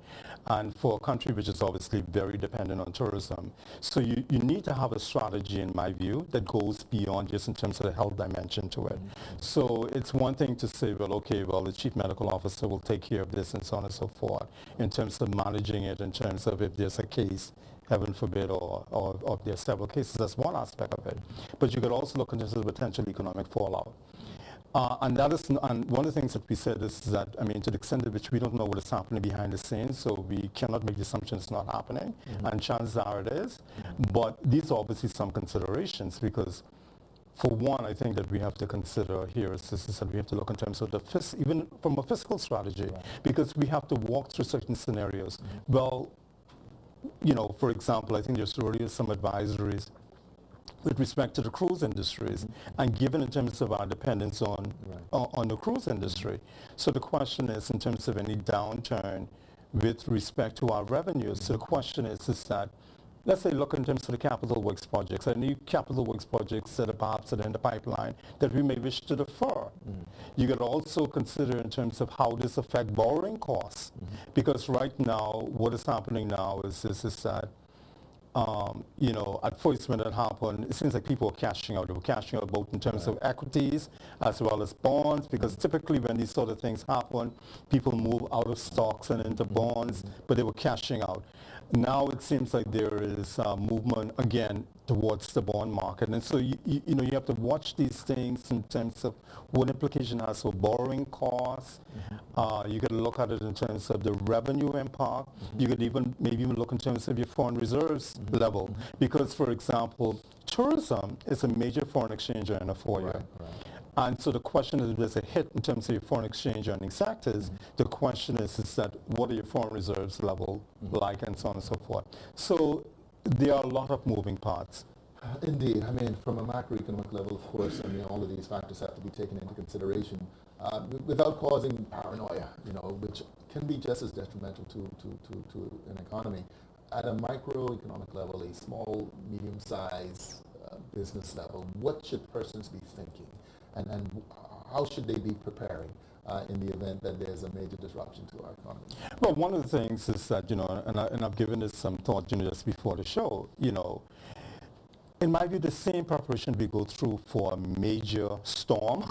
And for a country which is obviously very dependent on tourism, so you need to have a strategy, in my view, that goes beyond just in terms of the health dimension to it. So it's one thing to say, well, okay, well, the chief medical officer will take care of this and so on and so forth, in terms of managing it, in terms of if there's a case, heaven forbid, or there are several cases. That's one aspect of it. But you could also look into the potential economic fallout. And one of the things that we said is that, I mean, to the extent to which we don't know what is happening behind the scenes, so we cannot make the assumption it's not happening, and chances are it is. But these are obviously some considerations because, for one, I think that we have to consider here is that we have to look in terms of even from a fiscal strategy, because we have to walk through certain scenarios. Well, you know, for example, I think there's already some advisories with respect to the cruise industries, and given in terms of our dependence on the cruise industry. So the question is, in terms of any downturn with respect to our revenues, so the question is that, let's say, look in terms of the capital works projects, any capital works projects that are perhaps in the pipeline that we may wish to defer. You could also consider in terms of how this affects borrowing costs, because right now, what is happening now is that, you know, at first when that happened, it seems like people were cashing out. They were cashing out both in terms of equities as well as bonds, because typically when these sort of things happen, people move out of stocks and into bonds, but they were cashing out. Now it seems like there is movement again towards the bond market, and so you know, you have to watch these things in terms of what implication has for borrowing costs. You got to look at it in terms of the revenue impact. You could maybe even look in terms of your foreign reserves level, because, for example, tourism is a major foreign exchange earner for you. And so the question is, if there's a hit in terms of your foreign exchange earning sectors, the question is that what are your foreign reserves level like, and so on and so forth. So there are a lot of moving parts. Indeed. I mean, from a macroeconomic level, of course, I mean, all of these factors have to be taken into consideration without causing paranoia, you know, which can be just as detrimental to an economy. At a microeconomic level, a small, medium-sized business level, what should persons be thinking? And how should they be preparing in the event that there's a major disruption to our economy? Well, one of the things is that, you know, and I've given this some thought, you know, just before the show, you know, in my view, the same preparation we go through for a major storm,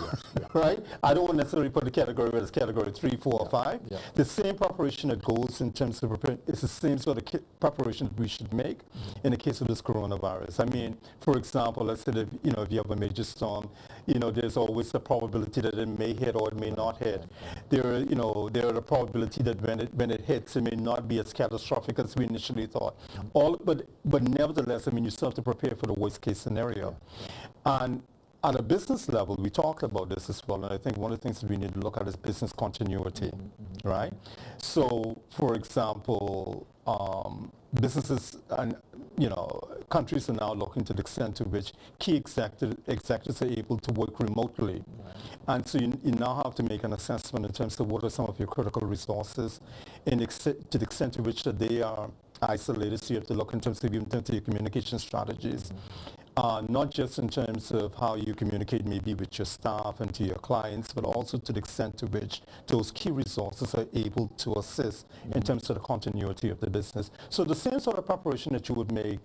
right? I don't necessarily put the category as category 3, 4, or 5. The same preparation that goes in terms of preparing is the same sort of preparation that we should make in the case of this coronavirus. I mean, for example, let's say that, you know, if you have a major storm, you know, there's always a probability that it may hit or it may not hit. There are the probability that when it hits, it may not be as catastrophic as we initially thought. But nevertheless, I mean, you still have to prepare for the worst case scenario. And at a business level, we talked about this as well, and I think one of the things that we need to look at is business continuity, right? So, for example, businesses, and you know, countries are now looking to the extent to which key executives are able to work remotely. And so you now have to make an assessment in terms of what are some of your critical resources, and to the extent to which that they are isolated. So you have to look in terms of your communication strategies. Not just in terms of how you communicate maybe with your staff and to your clients, but also to the extent to which those key resources are able to assist in terms of the continuity of the business. So the same sort of preparation that you would make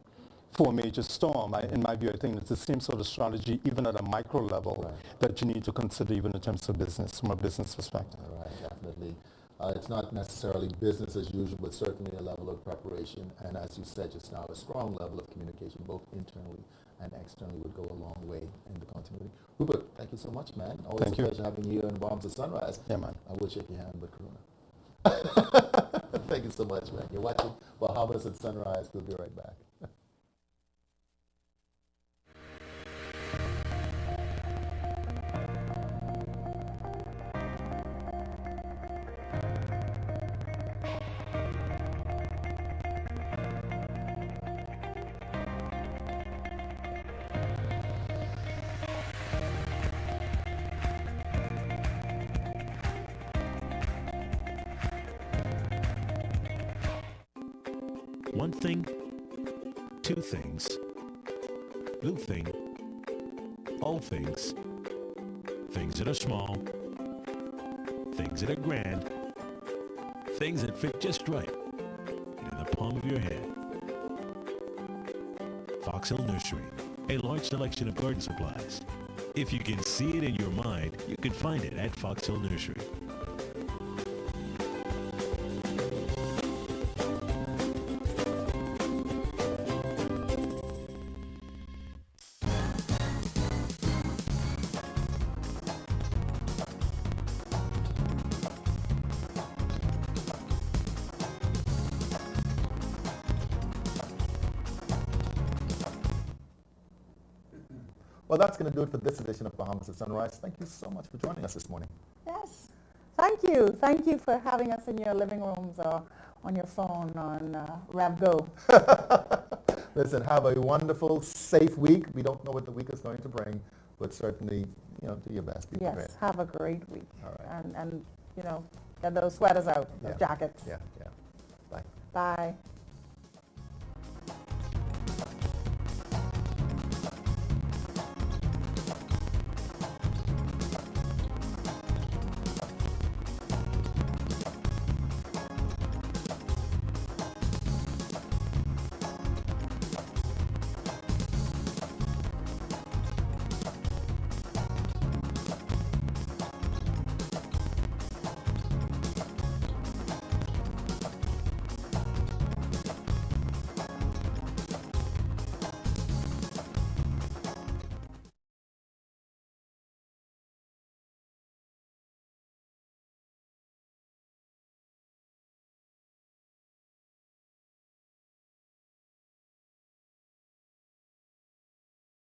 for a major storm, in my view, I think it's the same sort of strategy, even at a micro level, that you need to consider even in terms of business, from a business perspective. Right, definitely. It's not necessarily business as usual, but certainly a level of preparation. And as you said just now, a strong level of communication, both internally and externally, would go a long way in the continuity. Rupert, thank you so much, man. Always a pleasure having you in Bahamas at Sunrise. Yeah, man. I will shake your hand, but Karuna. Thank you so much, man. You're watching Bahamas at Sunrise. We'll be right back. One thing, two things, blue thing, all things, things that are small, things that are grand, things that fit just right in the palm of your hand. Fox Hill Nursery, a large selection of garden supplies. If you can see it in your mind, you can find it at Fox Hill Nursery. Well, that's going to do it for this edition of Bahamas at Sunrise. Thank you so much for joining us this morning. Yes. Thank you. Thank you for having us in your living rooms or on your phone on RevGo. Listen, have a wonderful, safe week. We don't know what the week is going to bring, but certainly, do your best. Be prepared. Yes, have a great week. All right. And get those sweaters out, those jackets. Yeah. Bye. Bye.